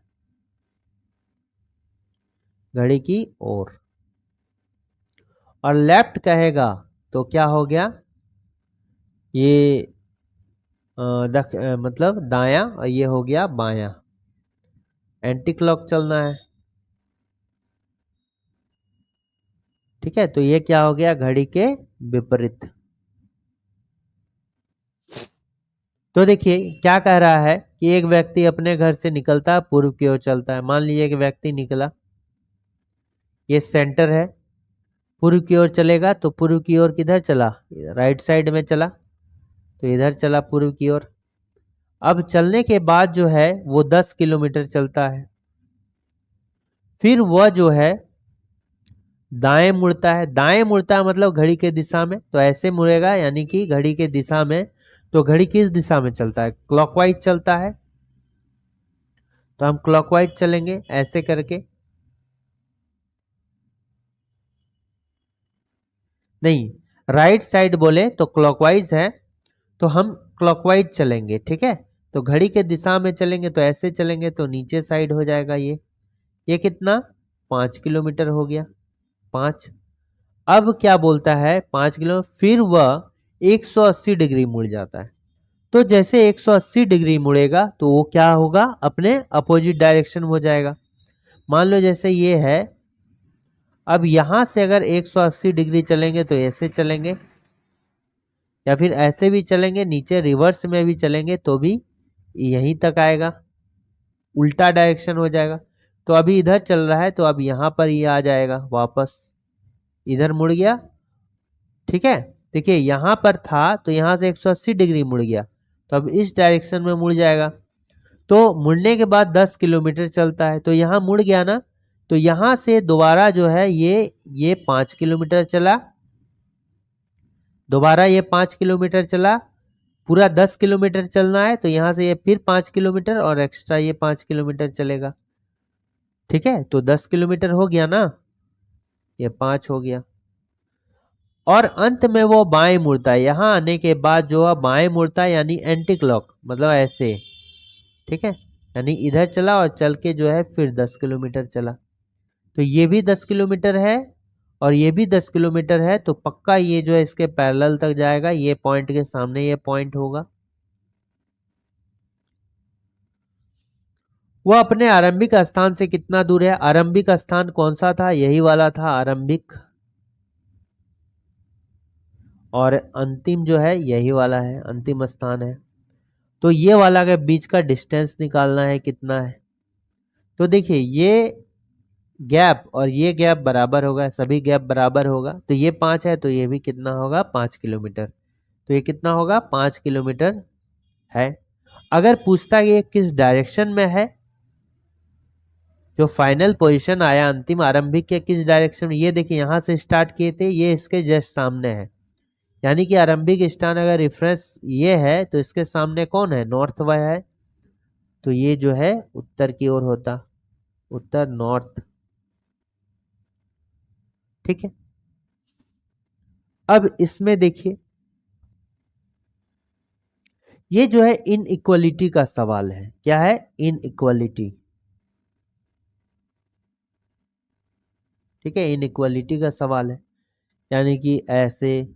घड़ी की ओर। और लेफ्ट कहेगा तो क्या हो गया, ये मतलब दायां, और ये हो गया बायां, एंटी क्लॉक चलना है। ठीक है, तो ये क्या हो गया, घड़ी के विपरीत। तो देखिए क्या कह रहा है कि एक व्यक्ति अपने घर से निकलता है, पूर्व की ओर चलता है। मान लीजिए कि व्यक्ति निकला, ये सेंटर है, पूर्व की ओर चलेगा तो पूर्व की ओर किधर चला, राइट साइड में चला, तो इधर चला पूर्व की ओर। अब चलने के बाद जो है वो 10 किलोमीटर चलता है, फिर वह जो है दाएं मुड़ता है। दाएं मुड़ता है मतलब घड़ी के दिशा में, तो ऐसे मुड़ेगा यानी कि घड़ी के दिशा में। तो घड़ी किस दिशा में चलता है, क्लॉकवाइज चलता है, तो हम क्लॉकवाइज चलेंगे ऐसे करके। नहीं, राइट साइड बोले तो क्लॉकवाइज है, तो हम क्लॉकवाइज चलेंगे। ठीक है, तो घड़ी के दिशा में चलेंगे तो ऐसे चलेंगे तो नीचे साइड हो जाएगा ये कितना, 5 किलोमीटर हो गया, 5। अब क्या बोलता है, 5 किलो, फिर वह 180 डिग्री मुड़ जाता है। तो जैसे 180 डिग्री मुड़ेगा तो वो क्या होगा, अपने अपोजिट डायरेक्शन में हो जाएगा। मान लो जैसे ये है, अब यहां से अगर 180 डिग्री चलेंगे तो ऐसे चलेंगे, या फिर ऐसे भी चलेंगे, नीचे रिवर्स में भी चलेंगे तो भी यहीं तक आएगा, उल्टा डायरेक्शन हो जाएगा। तो अभी इधर चल रहा है तो अब यहां पर ये आ जाएगा वापस, इधर मुड़ गया। ठीक है, देखिए यहां पर था तो यहां से 180 डिग्री मुड़ गया, तो अब इस डायरेक्शन में मुड़ जाएगा। तो मुड़ने के बाद 10 किलोमीटर चलता है, तो यहाँ मुड़ गया ना, तो यहाँ से दोबारा जो है ये 5 किलोमीटर चला, दोबारा ये 5 किलोमीटर चला, पूरा 10 किलोमीटर चलना है, तो यहाँ से ये फिर 5 किलोमीटर और एक्स्ट्रा ये 5 किलोमीटर चलेगा। ठीक है, तो 10 किलोमीटर हो गया ना, ये 5 हो गया, और अंत में वो बाएं मुड़ता है। यहाँ आने के बाद जो है बाएं मुड़ता है यानी एंटी क्लॉक, मतलब ऐसे। ठीक है, यानी इधर चला और चल के जो है फिर 10 किलोमीटर चला। तो ये भी 10 किलोमीटर है और ये भी 10 किलोमीटर है, तो पक्का ये जो है इसके पैरेलल तक जाएगा। ये पॉइंट के सामने ये पॉइंट होगा। वो अपने आरंभिक स्थान से कितना दूर है, आरंभिक स्थान कौन सा था, यही वाला था आरंभिक, और अंतिम जो है यही वाला है, अंतिम स्थान है। तो ये वाला के बीच का डिस्टेंस निकालना है कितना है। तो देखिए ये गैप और ये गैप बराबर होगा, सभी गैप बराबर होगा, तो ये 5 है तो ये भी कितना होगा, 5 किलोमीटर। तो ये कितना होगा, 5 किलोमीटर है। अगर पूछता है ये किस डायरेक्शन में है, जो फाइनल पोजीशन आया अंतिम आरंभिक के किस डायरेक्शन में, ये देखिए यहां से स्टार्ट किए थे, ये इसके जस्ट सामने है, यानी कि आरंभिक स्थान अगर रेफरेंस ये है तो इसके सामने कौन है, नॉर्थ वह है, तो ये जो है उत्तर की ओर होता, उत्तर नॉर्थ। ठीक है, अब इसमें देखिए ये जो है इनइक्वालिटी का सवाल है। क्या है? इनइक्वालिटी। ठीक है, इनइक्वालिटी का सवाल है, यानी कि ऐसे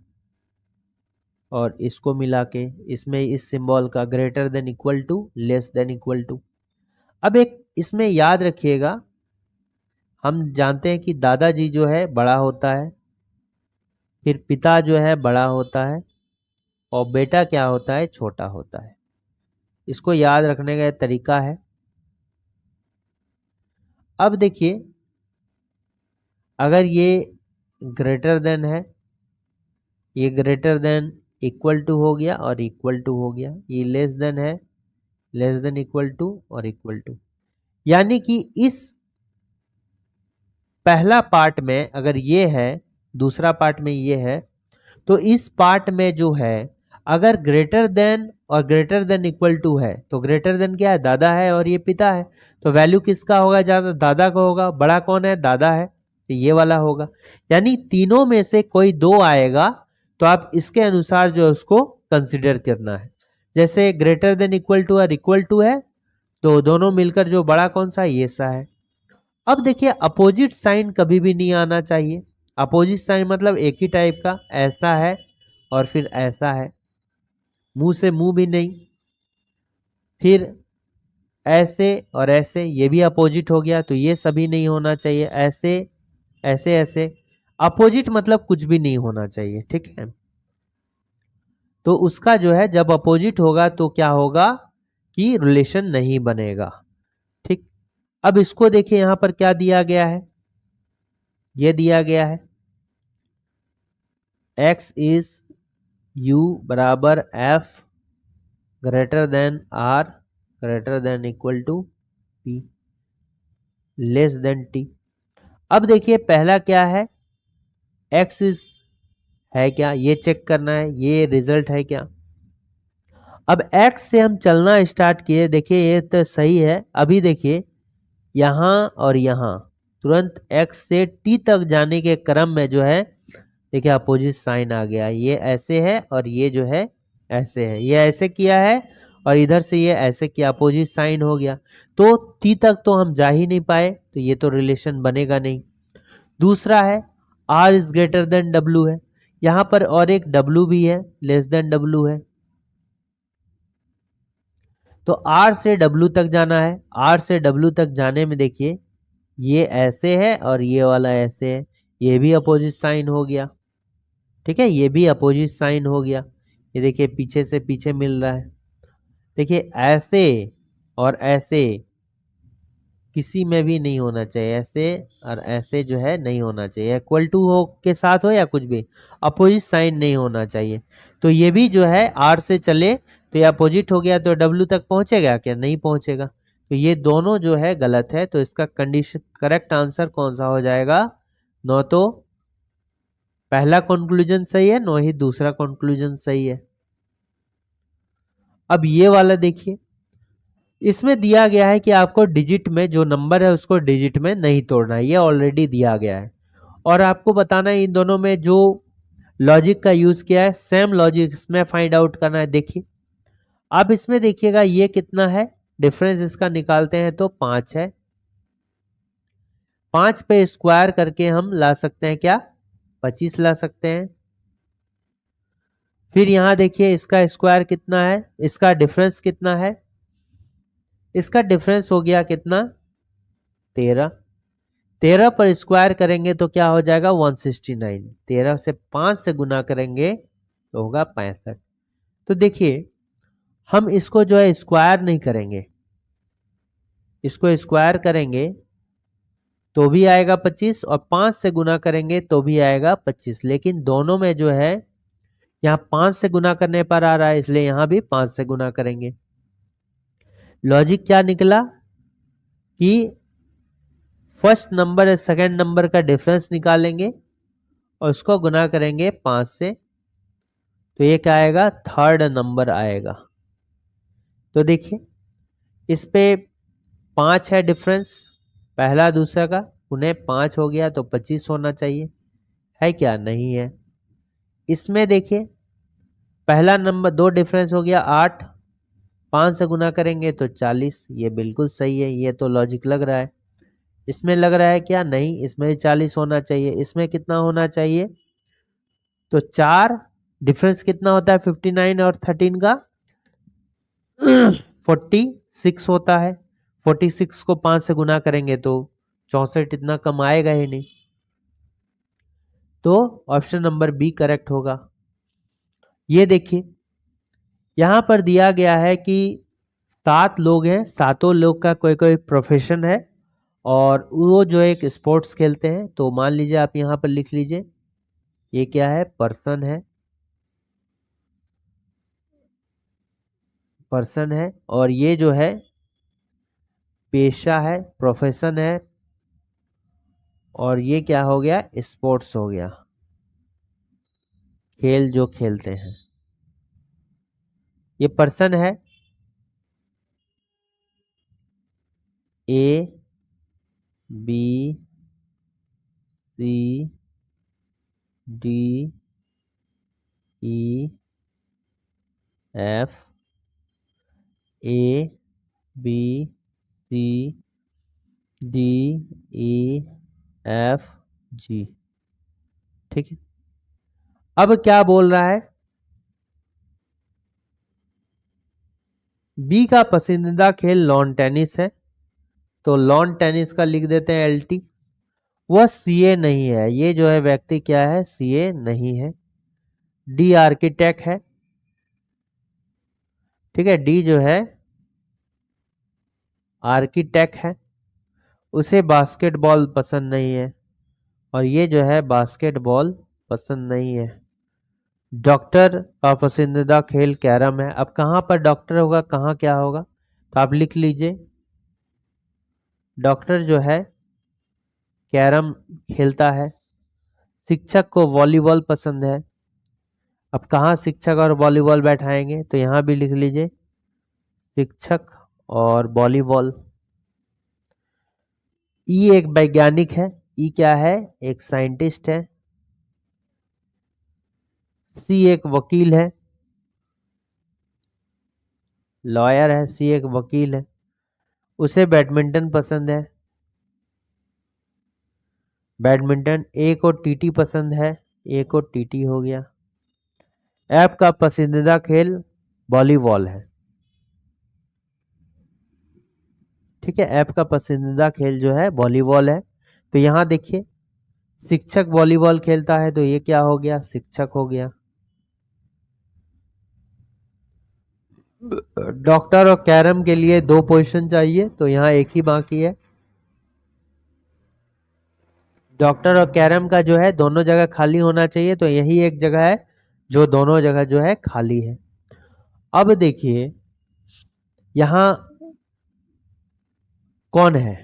और इसको मिला के इसमें इस सिंबल का greater than equal to, less than equal to. अब एक इसमें याद रखिएगा, हम जानते हैं कि दादाजी जो है बड़ा होता है, फिर पिता जो है बड़ा होता है, और बेटा क्या होता है? छोटा होता है। इसको याद रखने का तरीका है। अब देखिए अगर ये ग्रेटर देन है, ये ग्रेटर देन इक्वल टू हो गया और इक्वल टू हो गया, ये लेस देन है, लेस देन इक्वल टू और इक्वल टू। यानी कि इस पहला पार्ट में अगर ये है, दूसरा पार्ट में ये है, तो इस पार्ट में जो है अगर ग्रेटर देन और ग्रेटर देन इक्वल टू है, तो ग्रेटर देन क्या है? दादा है और ये पिता है, तो वैल्यू किसका होगा? ज्यादा दादा का होगा। बड़ा कौन है? दादा है, तो ये वाला होगा। यानी तीनों में से कोई दो आएगा तो आप इसके अनुसार जो है उसको कंसिडर करना है। जैसे ग्रेटर देन इक्वल टू और इक्वल टू है, तो दोनों मिलकर जो बड़ा कौन सा है? ये सा है। अब देखिए अपोजिट साइन कभी भी नहीं आना चाहिए। अपोजिट साइन मतलब एक ही टाइप का, ऐसा है और फिर ऐसा है, मुंह से मुंह भी नहीं, फिर ऐसे और ऐसे, ये भी अपोजिट हो गया, तो ये सभी नहीं होना चाहिए। ऐसे ऐसे ऐसे, अपोजिट मतलब कुछ भी नहीं होना चाहिए। ठीक है, तो उसका जो है जब अपोजिट होगा तो क्या होगा कि रिलेशन नहीं बनेगा। ठीक, अब इसको देखिए यहां पर क्या दिया गया है? ये दिया गया है x इज u बराबर f greater than r greater than equal to p less than t। अब देखिए पहला क्या है? x इज है क्या, ये चेक करना है, ये रिजल्ट है क्या। अब x से हम चलना स्टार्ट किए, देखिए ये तो सही है। अभी देखिए यहां और यहां तुरंत x से t तक जाने के क्रम में जो है देखिए अपोजिट साइन आ गया। ये ऐसे है और ये जो है ऐसे है, ये ऐसे किया है और इधर से ये ऐसे किया, अपोजिट साइन हो गया। तो t तक तो हम जा ही नहीं पाए, तो ये तो रिलेशन बनेगा नहीं। दूसरा है r is greater than w है, यहां पर और एक w भी है, लेस देन w है, तो r से w तक जाना है। r से w तक जाने में देखिए ये ऐसे है और ये वाला ऐसे है, ये भी अपोजिट साइन हो गया। ठीक है, ये भी अपोजिट साइन हो गया। ये देखिए पीछे से पीछे मिल रहा है। देखिए ऐसे और ऐसे किसी में भी नहीं होना चाहिए, ऐसे और ऐसे जो है नहीं होना चाहिए, इक्वल टू हो के साथ हो या कुछ भी, अपोजिट साइन नहीं होना चाहिए। तो ये भी जो है आर से चले तो ये अपोजिट हो गया, तो डब्ल्यू तक पहुंचेगा क्या? नहीं पहुंचेगा। तो ये दोनों जो है गलत है, तो इसका कंडीशन करेक्ट आंसर कौन सा हो जाएगा? न तो पहला कंक्लूजन सही है, न ही दूसरा कंक्लूजन सही है। अब ये वाला देखिए, इसमें दिया गया है कि आपको डिजिट में जो नंबर है उसको डिजिट में नहीं तोड़ना है, ये ऑलरेडी दिया गया है। और आपको बताना है इन दोनों में जो लॉजिक का यूज किया है, सेम लॉजिक इसमें फाइंड आउट करना है। देखिए आप इसमें देखिएगा ये कितना है, डिफरेंस इसका निकालते हैं तो 5 है। 5 पे स्क्वायर करके हम ला सकते हैं क्या? 25 ला सकते हैं। फिर यहां देखिए इसका स्क्वायर कितना है, इसका डिफरेंस कितना है? इसका डिफरेंस हो गया कितना? 13। 13 पर स्क्वायर करेंगे तो क्या हो जाएगा? 169। 13 से 5 से गुना करेंगे तो होगा 65। तो देखिए हम इसको जो है स्क्वायर नहीं करेंगे, इसको स्क्वायर करेंगे तो भी आएगा 25 और 5 से गुना करेंगे तो भी आएगा 25। लेकिन दोनों में जो है यहाँ 5 से गुना करने पर आ रहा है, इसलिए यहाँ भी 5 से गुना करेंगे। लॉजिक क्या निकला कि फर्स्ट नंबर सेकंड नंबर का डिफरेंस निकालेंगे और उसको गुना करेंगे 5 से, तो ये क्या आएगा? थर्ड नंबर आएगा। तो देखिए इस पे 5 है डिफरेंस, पहला दूसरा का उन्हें 5 हो गया तो 25 होना चाहिए, है क्या? नहीं है। इसमें देखिए पहला नंबर दो डिफरेंस हो गया 8, 5 से गुना करेंगे तो 40, ये बिल्कुल सही है, ये तो लॉजिक लग रहा है। इसमें लग रहा है क्या? नहीं, इसमें 40 होना चाहिए। इसमें कितना होना चाहिए? तो 4 डिफरेंस कितना होता है 59 और 13 का? 46 होता है। 46 को 5 से गुना करेंगे तो 64, इतना कम आएगा ही नहीं। तो ऑप्शन नंबर बी करेक्ट होगा। ये देखिए यहां पर दिया गया है कि 7 लोग हैं, सातों लोग का कोई कोई प्रोफेशन है और वो जो एक स्पोर्ट्स खेलते हैं। तो मान लीजिए आप यहां पर लिख लीजिए, ये क्या है? पर्सन है, पर्सन है, और ये जो है पेशा है, प्रोफेशन है, और ये क्या हो गया? स्पोर्ट्स हो गया, खेल जो खेलते हैं। ये पर्सन है, A B C D E F, A B C D E F G. ठीक है, अब क्या बोल रहा है? बी का पसंदीदा खेल लॉन टेनिस है, तो लॉन टेनिस का लिख देते हैं एलटी। वह सीए नहीं है, ये जो है व्यक्ति क्या है? सीए नहीं है। डी आर्किटेक्ट है, ठीक है, डी जो है आर्किटेक्ट है, उसे बास्केटबॉल पसंद नहीं है, और ये जो है बास्केटबॉल पसंद नहीं है। डॉक्टर का पसंदीदा खेल कैरम है। अब कहाँ पर डॉक्टर होगा, कहाँ क्या होगा? तो आप लिख लीजिए, डॉक्टर जो है कैरम खेलता है। शिक्षक को वॉलीबॉल पसंद है। अब कहाँ शिक्षक और वॉलीबॉल बैठाएंगे? तो यहाँ भी लिख लीजिए शिक्षक और वॉलीबॉल। ई एक वैज्ञानिक है, ई क्या है? एक साइंटिस्ट है। सी एक वकील है, लॉयर है, सी एक वकील है, उसे बैडमिंटन पसंद है। बैडमिंटन। ए को टीटी पसंद है, ए को टीटी हो गया। ऐप का पसंदीदा खेल वॉलीबॉल है, ठीक है, ऐप का पसंदीदा खेल जो है वॉलीबॉल है। तो यहां देखिए शिक्षक वॉलीबॉल खेलता है, तो ये क्या हो गया? शिक्षक हो गया। डॉक्टर और कैरम के लिए 2 पोजीशन चाहिए, तो यहाँ एक ही बाकी है। डॉक्टर और कैरम का जो है दोनों जगह खाली होना चाहिए, तो यही एक जगह है जो दोनों जगह जो है खाली है। अब देखिए यहां कौन है?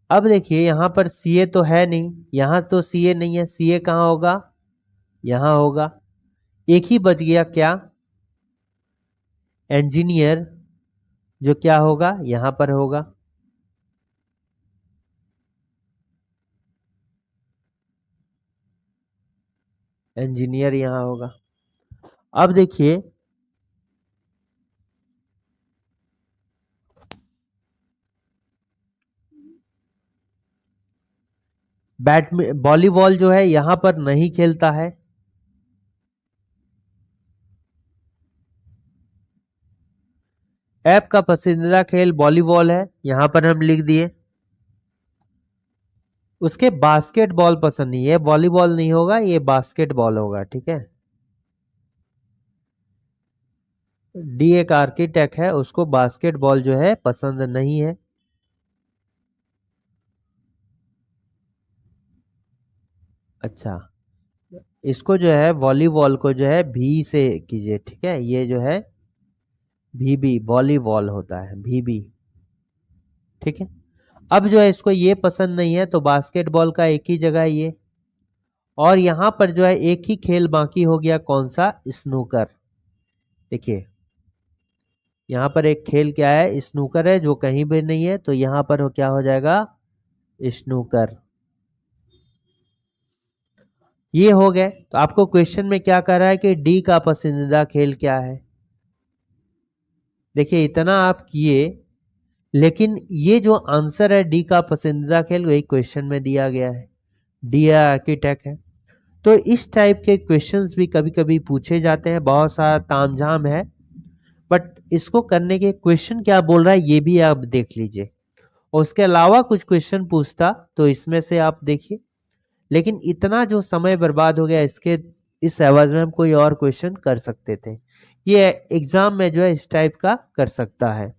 अब देखिए यहां पर सीए तो है नहीं, यहां तो सीए नहीं है, सीए कहां होगा? यहां होगा। एक ही बच गया, क्या? इंजीनियर, जो क्या होगा? यहां पर होगा। इंजीनियर यहां होगा। अब देखिए वॉलीबॉल जो है यहां पर नहीं खेलता है। ऐप का पसंदीदा खेल वॉलीबॉल है, यहां पर हम लिख दिए। उसके बास्केटबॉल पसंद नहीं है, वॉलीबॉल नहीं होगा, ये बास्केटबॉल होगा, ठीक है। डी एक आर्किटेक्ट है, उसको बास्केटबॉल जो है पसंद नहीं है। अच्छा, इसको जो है वॉलीबॉल को जो है भी से कीजिए, ठीक है, ये जो है भी वॉलीबॉल होता है, भी, ठीक है। अब जो है इसको ये पसंद नहीं है, तो बास्केटबॉल का एक ही जगह है ये, और यहां पर जो है एक ही खेल बाकी हो गया, कौन सा? स्नूकर। देखिए यहां पर एक खेल क्या है? स्नूकर है, जो कहीं भी नहीं है, तो यहां पर क्या हो जाएगा? स्नूकर। ये हो गए। तो आपको क्वेश्चन में क्या कह रहा है कि डी का पसंदीदा खेल क्या है। देखिए इतना आप किए, लेकिन ये जो आंसर है डी का पसंदीदा खेल, वही क्वेश्चन में दिया गया है। डी आर्किटेक्ट है। तो इस टाइप के क्वेश्चंस भी कभी कभी पूछे जाते हैं, बहुत सारा तामझाम है, बट इसको करने के क्वेश्चन क्या बोल रहा है ये भी आप देख लीजिए। और उसके अलावा कुछ क्वेश्चन पूछता तो इसमें से आप देखिए, लेकिन इतना जो समय बर्बाद हो गया इसके, इस एवज में हम कोई और क्वेश्चन कर सकते थे। ये एग्जाम में जो है इस टाइप का कर सकता है।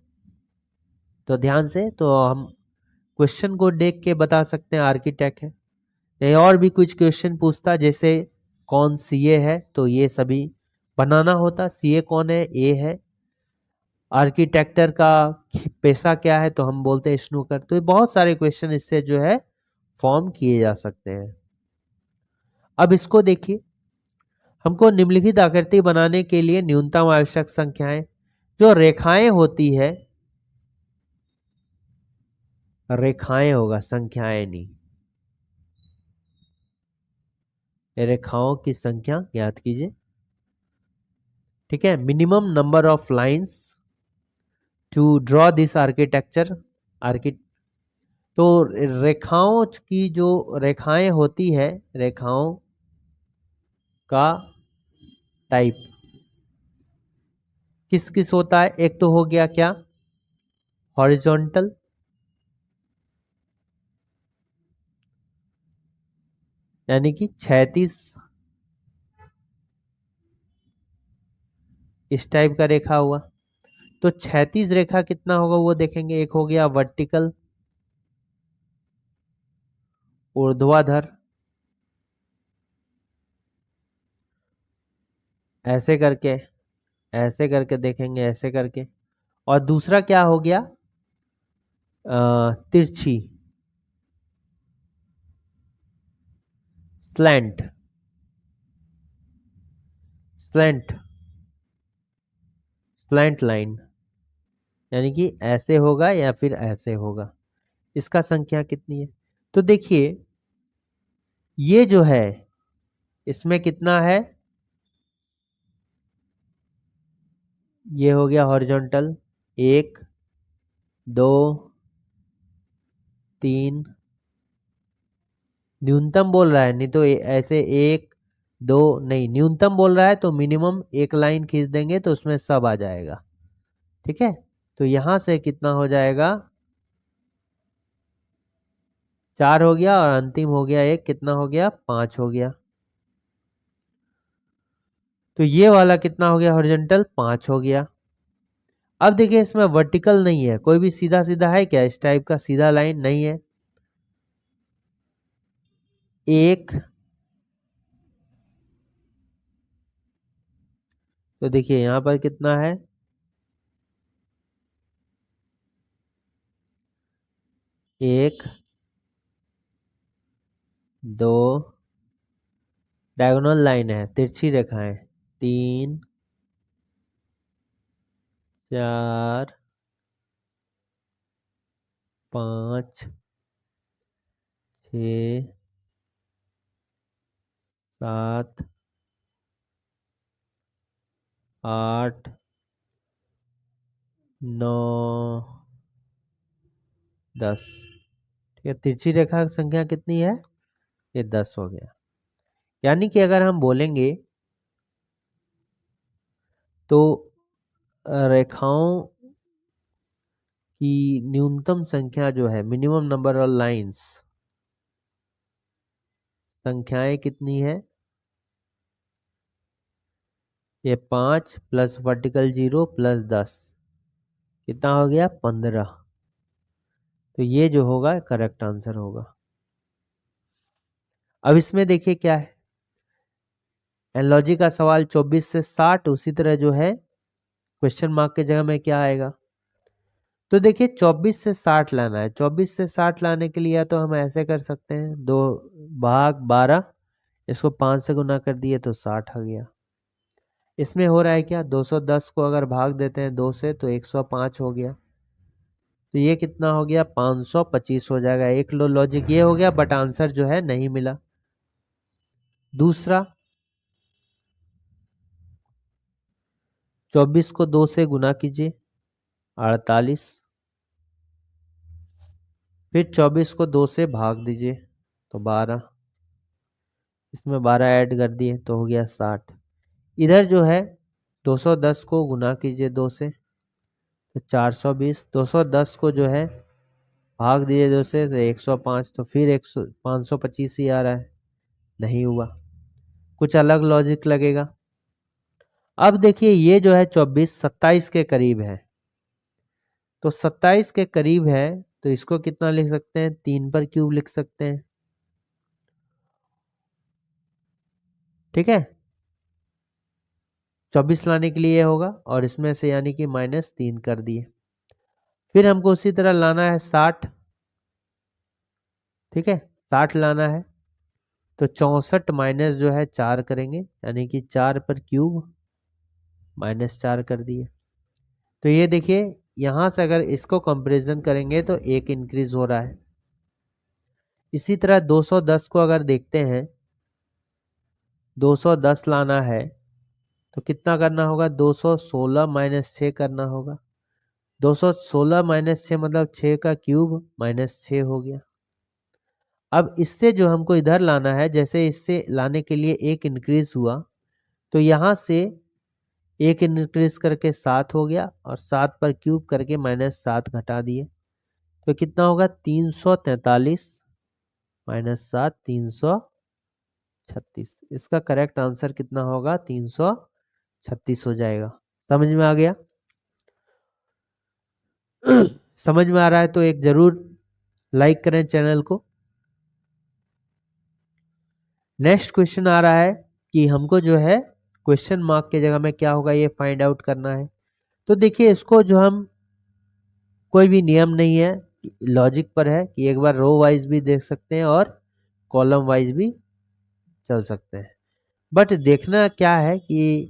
तो ध्यान से, तो हम क्वेश्चन को देख के बता सकते हैं आर्किटेक्ट है। नहीं और भी कुछ क्वेश्चन पूछता, जैसे कौन सीए है, तो ये सभी बनाना होता। सीए कौन है? ए है। आर्किटेक्टर का पेशा क्या है? तो हम बोलते हैं स्नूकर। तो ये बहुत सारे क्वेश्चन इससे जो है फॉर्म किए जा सकते हैं। अब इसको देखिए, हमको निम्नलिखित आकृति बनाने के लिए न्यूनतम आवश्यक संख्याएं, जो रेखाएं होती है, रेखाएं होगा, संख्याएं नहीं, रेखाओं की संख्या याद कीजिए। ठीक है, minimum number of lines to draw this architecture. आर्कि तो रेखाओं की जो रेखाएं होती है, रेखाओं का टाइप किस किस होता है? एक तो हो गया क्या? हॉरिजॉन्टल, यानी कि 36 इस टाइप का रेखा हुआ। तो 36 रेखा कितना होगा वो देखेंगे। एक हो गया वर्टिकल, ऊर्ध्वाधर, ऐसे करके, ऐसे करके देखेंगे, ऐसे करके। और दूसरा क्या हो गया? तिरछी, स्लैंट, स्लैंट, स्लैंट लाइन, यानी कि ऐसे होगा या फिर ऐसे होगा। इसका संख्या कितनी है? तो देखिए ये जो है इसमें कितना है? ये हो गया हॉरिजॉन्टल, 1 2 3, न्यूनतम बोल रहा है, नहीं तो ऐसे 1 2 नहीं, न्यूनतम बोल रहा है तो मिनिमम एक लाइन खींच देंगे तो उसमें सब आ जाएगा। ठीक है, तो यहां से कितना हो जाएगा? 4 हो गया, और अंतिम हो गया एक, कितना हो गया? 5 हो गया। तो ये वाला कितना हो गया? हॉरिजॉन्टल 5 हो गया। अब देखिए इसमें वर्टिकल नहीं है, कोई भी सीधा सीधा है क्या? इस टाइप का सीधा लाइन नहीं है। एक, तो देखिए यहां पर कितना है? 1 2, डायगोनल लाइन है, तिरछी रेखा है, 3 4 5 6 7 8 9 10। ठीक है, तिरछी रेखा की संख्या कितनी है? ये 10 हो गया। यानी कि अगर हम बोलेंगे तो रेखाओं की न्यूनतम संख्या जो है, मिनिमम नंबर ऑफ लाइंस, संख्याएं कितनी है? ये 5 प्लस वर्टिकल 0 प्लस 10, कितना हो गया? 15। तो ये जो होगा करेक्ट आंसर होगा। अब इसमें देखिए क्या है, एनालॉजी का सवाल 24 से 60, उसी तरह जो है क्वेश्चन मार्क के जगह में क्या आएगा? तो देखिए 24 से 60 लाना है। 24 से 60 लाने के लिए तो हम ऐसे कर सकते हैं, 2 भाग 12, इसको 5 से गुना कर दिए तो 60 आ गया। इसमें हो रहा है क्या, 210 को अगर भाग देते हैं 2 से तो 105 हो गया, तो ये कितना हो गया, 525 हो जाएगा। एक लॉजिक ये हो गया, बट आंसर जो है नहीं मिला। दूसरा, 24 को 2 से गुना कीजिए 48, फिर 24 को 2 से भाग दीजिए तो 12, इसमें 12 ऐड कर दिए तो हो गया 60। इधर जो है 210 को गुना कीजिए 2 से तो 420, 210 को जो है भाग दिए 2 से तो 105, तो फिर 525 ही आ रहा है, नहीं हुआ। कुछ अलग लॉजिक लगेगा। अब देखिए ये जो है 24 27 के करीब है, तो 27 के करीब है तो इसको कितना लिख सकते हैं, 3 पर क्यूब लिख सकते हैं, ठीक है। 24 लाने के लिए होगा और इसमें से यानी कि -3 कर दिए। फिर हमको उसी तरह लाना है 60, ठीक है, 60 लाना है तो 64 माइनस जो है 4 करेंगे, यानी कि 4 पर क्यूब -4 कर दिए। तो ये देखिए यहां से अगर इसको कंपैरिजन करेंगे तो 1 इंक्रीज हो रहा है। इसी तरह 210 को अगर देखते हैं, 210 लाना है तो कितना करना होगा, 216 माइनस 6 करना होगा। 216 माइनस 6 मतलब 6 का क्यूब -6 हो गया। अब इससे जो हमको इधर लाना है, जैसे इससे लाने के लिए 1 इंक्रीज हुआ तो यहाँ से 1 इंक्रीज करके 7 हो गया और 7 पर क्यूब करके -7 घटा दिए तो कितना होगा, 343 -7 336। इसका करेक्ट आंसर कितना होगा, 336 हो जाएगा। समझ में आ गया? समझ में आ रहा है तो एक जरूर लाइक करें चैनल को। नेक्स्ट क्वेश्चन आ रहा है कि हमको जो है क्वेश्चन मार्क के जगह में क्या होगा ये फाइंड आउट करना है। तो देखिए इसको जो हम, कोई भी नियम नहीं है, लॉजिक पर है कि एक बार रो वाइज भी देख सकते हैं और कॉलम वाइज भी चल सकते हैं। बट देखना क्या है कि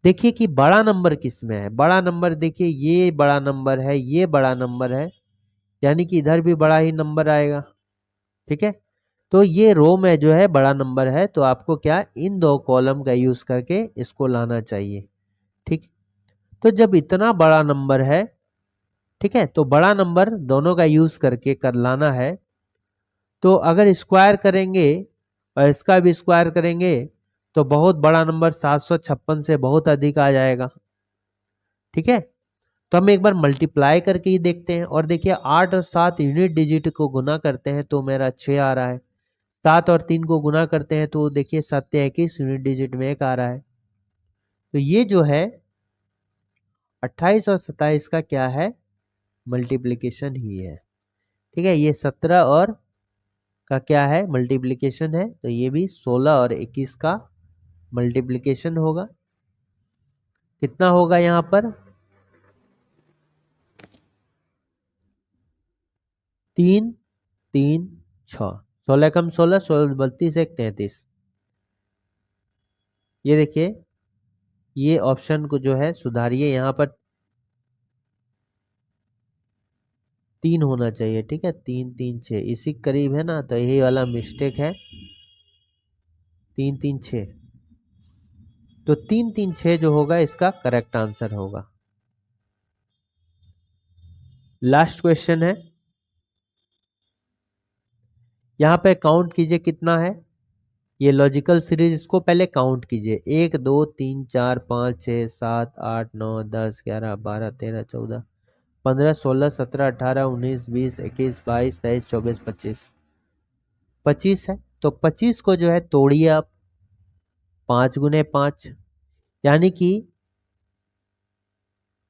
देखिए कि बड़ा नंबर किस में है। बड़ा नंबर देखिए ये बड़ा नंबर है, ये बड़ा नंबर है, यानी कि इधर भी बड़ा ही नंबर आएगा, ठीक है। तो ये रो में जो है बड़ा नंबर है तो आपको क्या, इन दो कॉलम का यूज करके इसको लाना चाहिए, ठीक। तो जब इतना बड़ा नंबर है, ठीक है, तो बड़ा नंबर दोनों का यूज करके कर लाना है। तो अगर स्क्वायर करेंगे और इसका भी स्क्वायर करेंगे तो बहुत बड़ा नंबर 756 से बहुत अधिक आ जाएगा, ठीक है। तो हम एक बार मल्टीप्लाई करके ही देखते हैं और देखिए 8 और 7 यूनिट डिजिट को गुना करते हैं तो मेरा 6 आ रहा है। 7 और 3 को गुना करते हैं तो देखिए 7 21 यूनिट डिजिट में 1 आ रहा है। तो ये जो है 28 और 27 का क्या है, मल्टीप्लिकेशन ही है, ठीक है। ये 17 और का क्या है, मल्टीप्लिकेशन है, तो ये भी 16 और 21 का मल्टीप्लिकेशन होगा। कितना होगा यहाँ पर, 3 3 6, 16 कम 16, 16 32 1 33। ये देखिए ये ऑप्शन को जो है सुधारिए, यहाँ पर 3 होना चाहिए, ठीक है। 3 3 6 इसी करीब है ना, तो यही वाला मिस्टेक है, 3 3 6। तो 3 3 6 जो होगा इसका करेक्ट आंसर होगा। लास्ट क्वेश्चन है, यहाँ पे काउंट कीजिए कितना है ये लॉजिकल सीरीज, इसको पहले काउंट कीजिए, 1 2 3 4 5 6 7 8 9 10 11 12 13 14 15 16 17 18 19 20 21 22 23 24 25 25 है। तो 25 को जो है तोड़िए आप, 5 गुने 5, यानी कि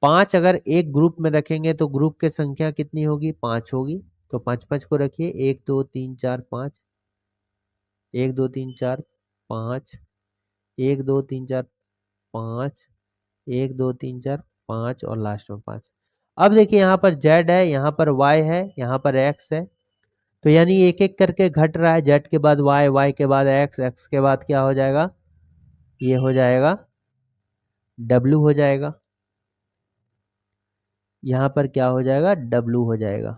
5 अगर एक ग्रुप में रखेंगे तो ग्रुप की संख्या कितनी होगी, 5 होगी। तो 5 5 को रखिए, 1 2 3 4 5, 1 2 3 4 5, 1 2 3 4 5, 1 2 3 4 5 और लास्ट में 5। अब देखिए यहाँ पर z है, यहाँ पर y है, यहाँ पर x है, तो यानी एक एक करके घट रहा है, जेड के बाद वाई, वाई के बाद एक्स, एक्स के बाद क्या हो जाएगा, ये हो जाएगा डब्ल्यू हो जाएगा, यहाँ पर क्या हो जाएगा, डब्ल्यू हो जाएगा,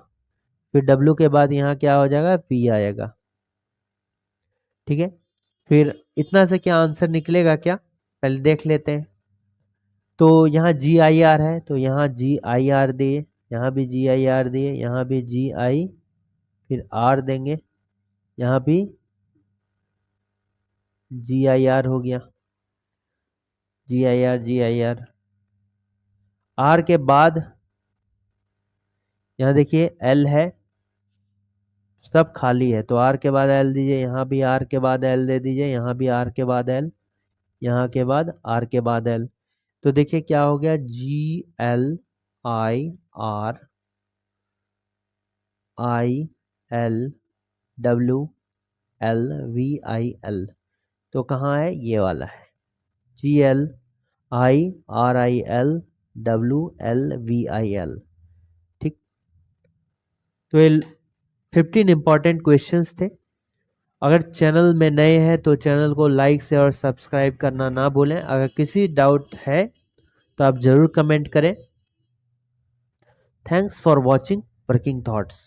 फिर डब्ल्यू के बाद यहाँ क्या हो जाएगा, पी आएगा। ठीक है, फिर इतना से क्या आंसर निकलेगा क्या, पहले देख लेते हैं। तो यहाँ जी आई आर है, तो यहाँ जी आई आर दिए, यहाँ भी जी आई आर दिए, यहाँ भी जी आई फिर आर देंगे, यहाँ भी जी आई आर हो गया, G I R, G I R. R के बाद यहाँ देखिए एल है, सब खाली है, तो आर के बाद एल दीजिए, यहाँ भी आर के बाद एल दे दीजिए, यहाँ भी आर के बाद एल, यहाँ के बाद आर के बाद एल। तो देखिए क्या हो गया, G L I R I L W L V I L. तो कहाँ है, ये वाला है, G L I R I L W L V I L. ठीक, तो ये 15 इंपॉर्टेंट क्वेश्चंस थे। अगर चैनल में नए हैं तो चैनल को लाइक से और सब्सक्राइब करना ना भूलें। अगर किसी डाउट है तो आप ज़रूर कमेंट करें। Thanks for watching working thoughts.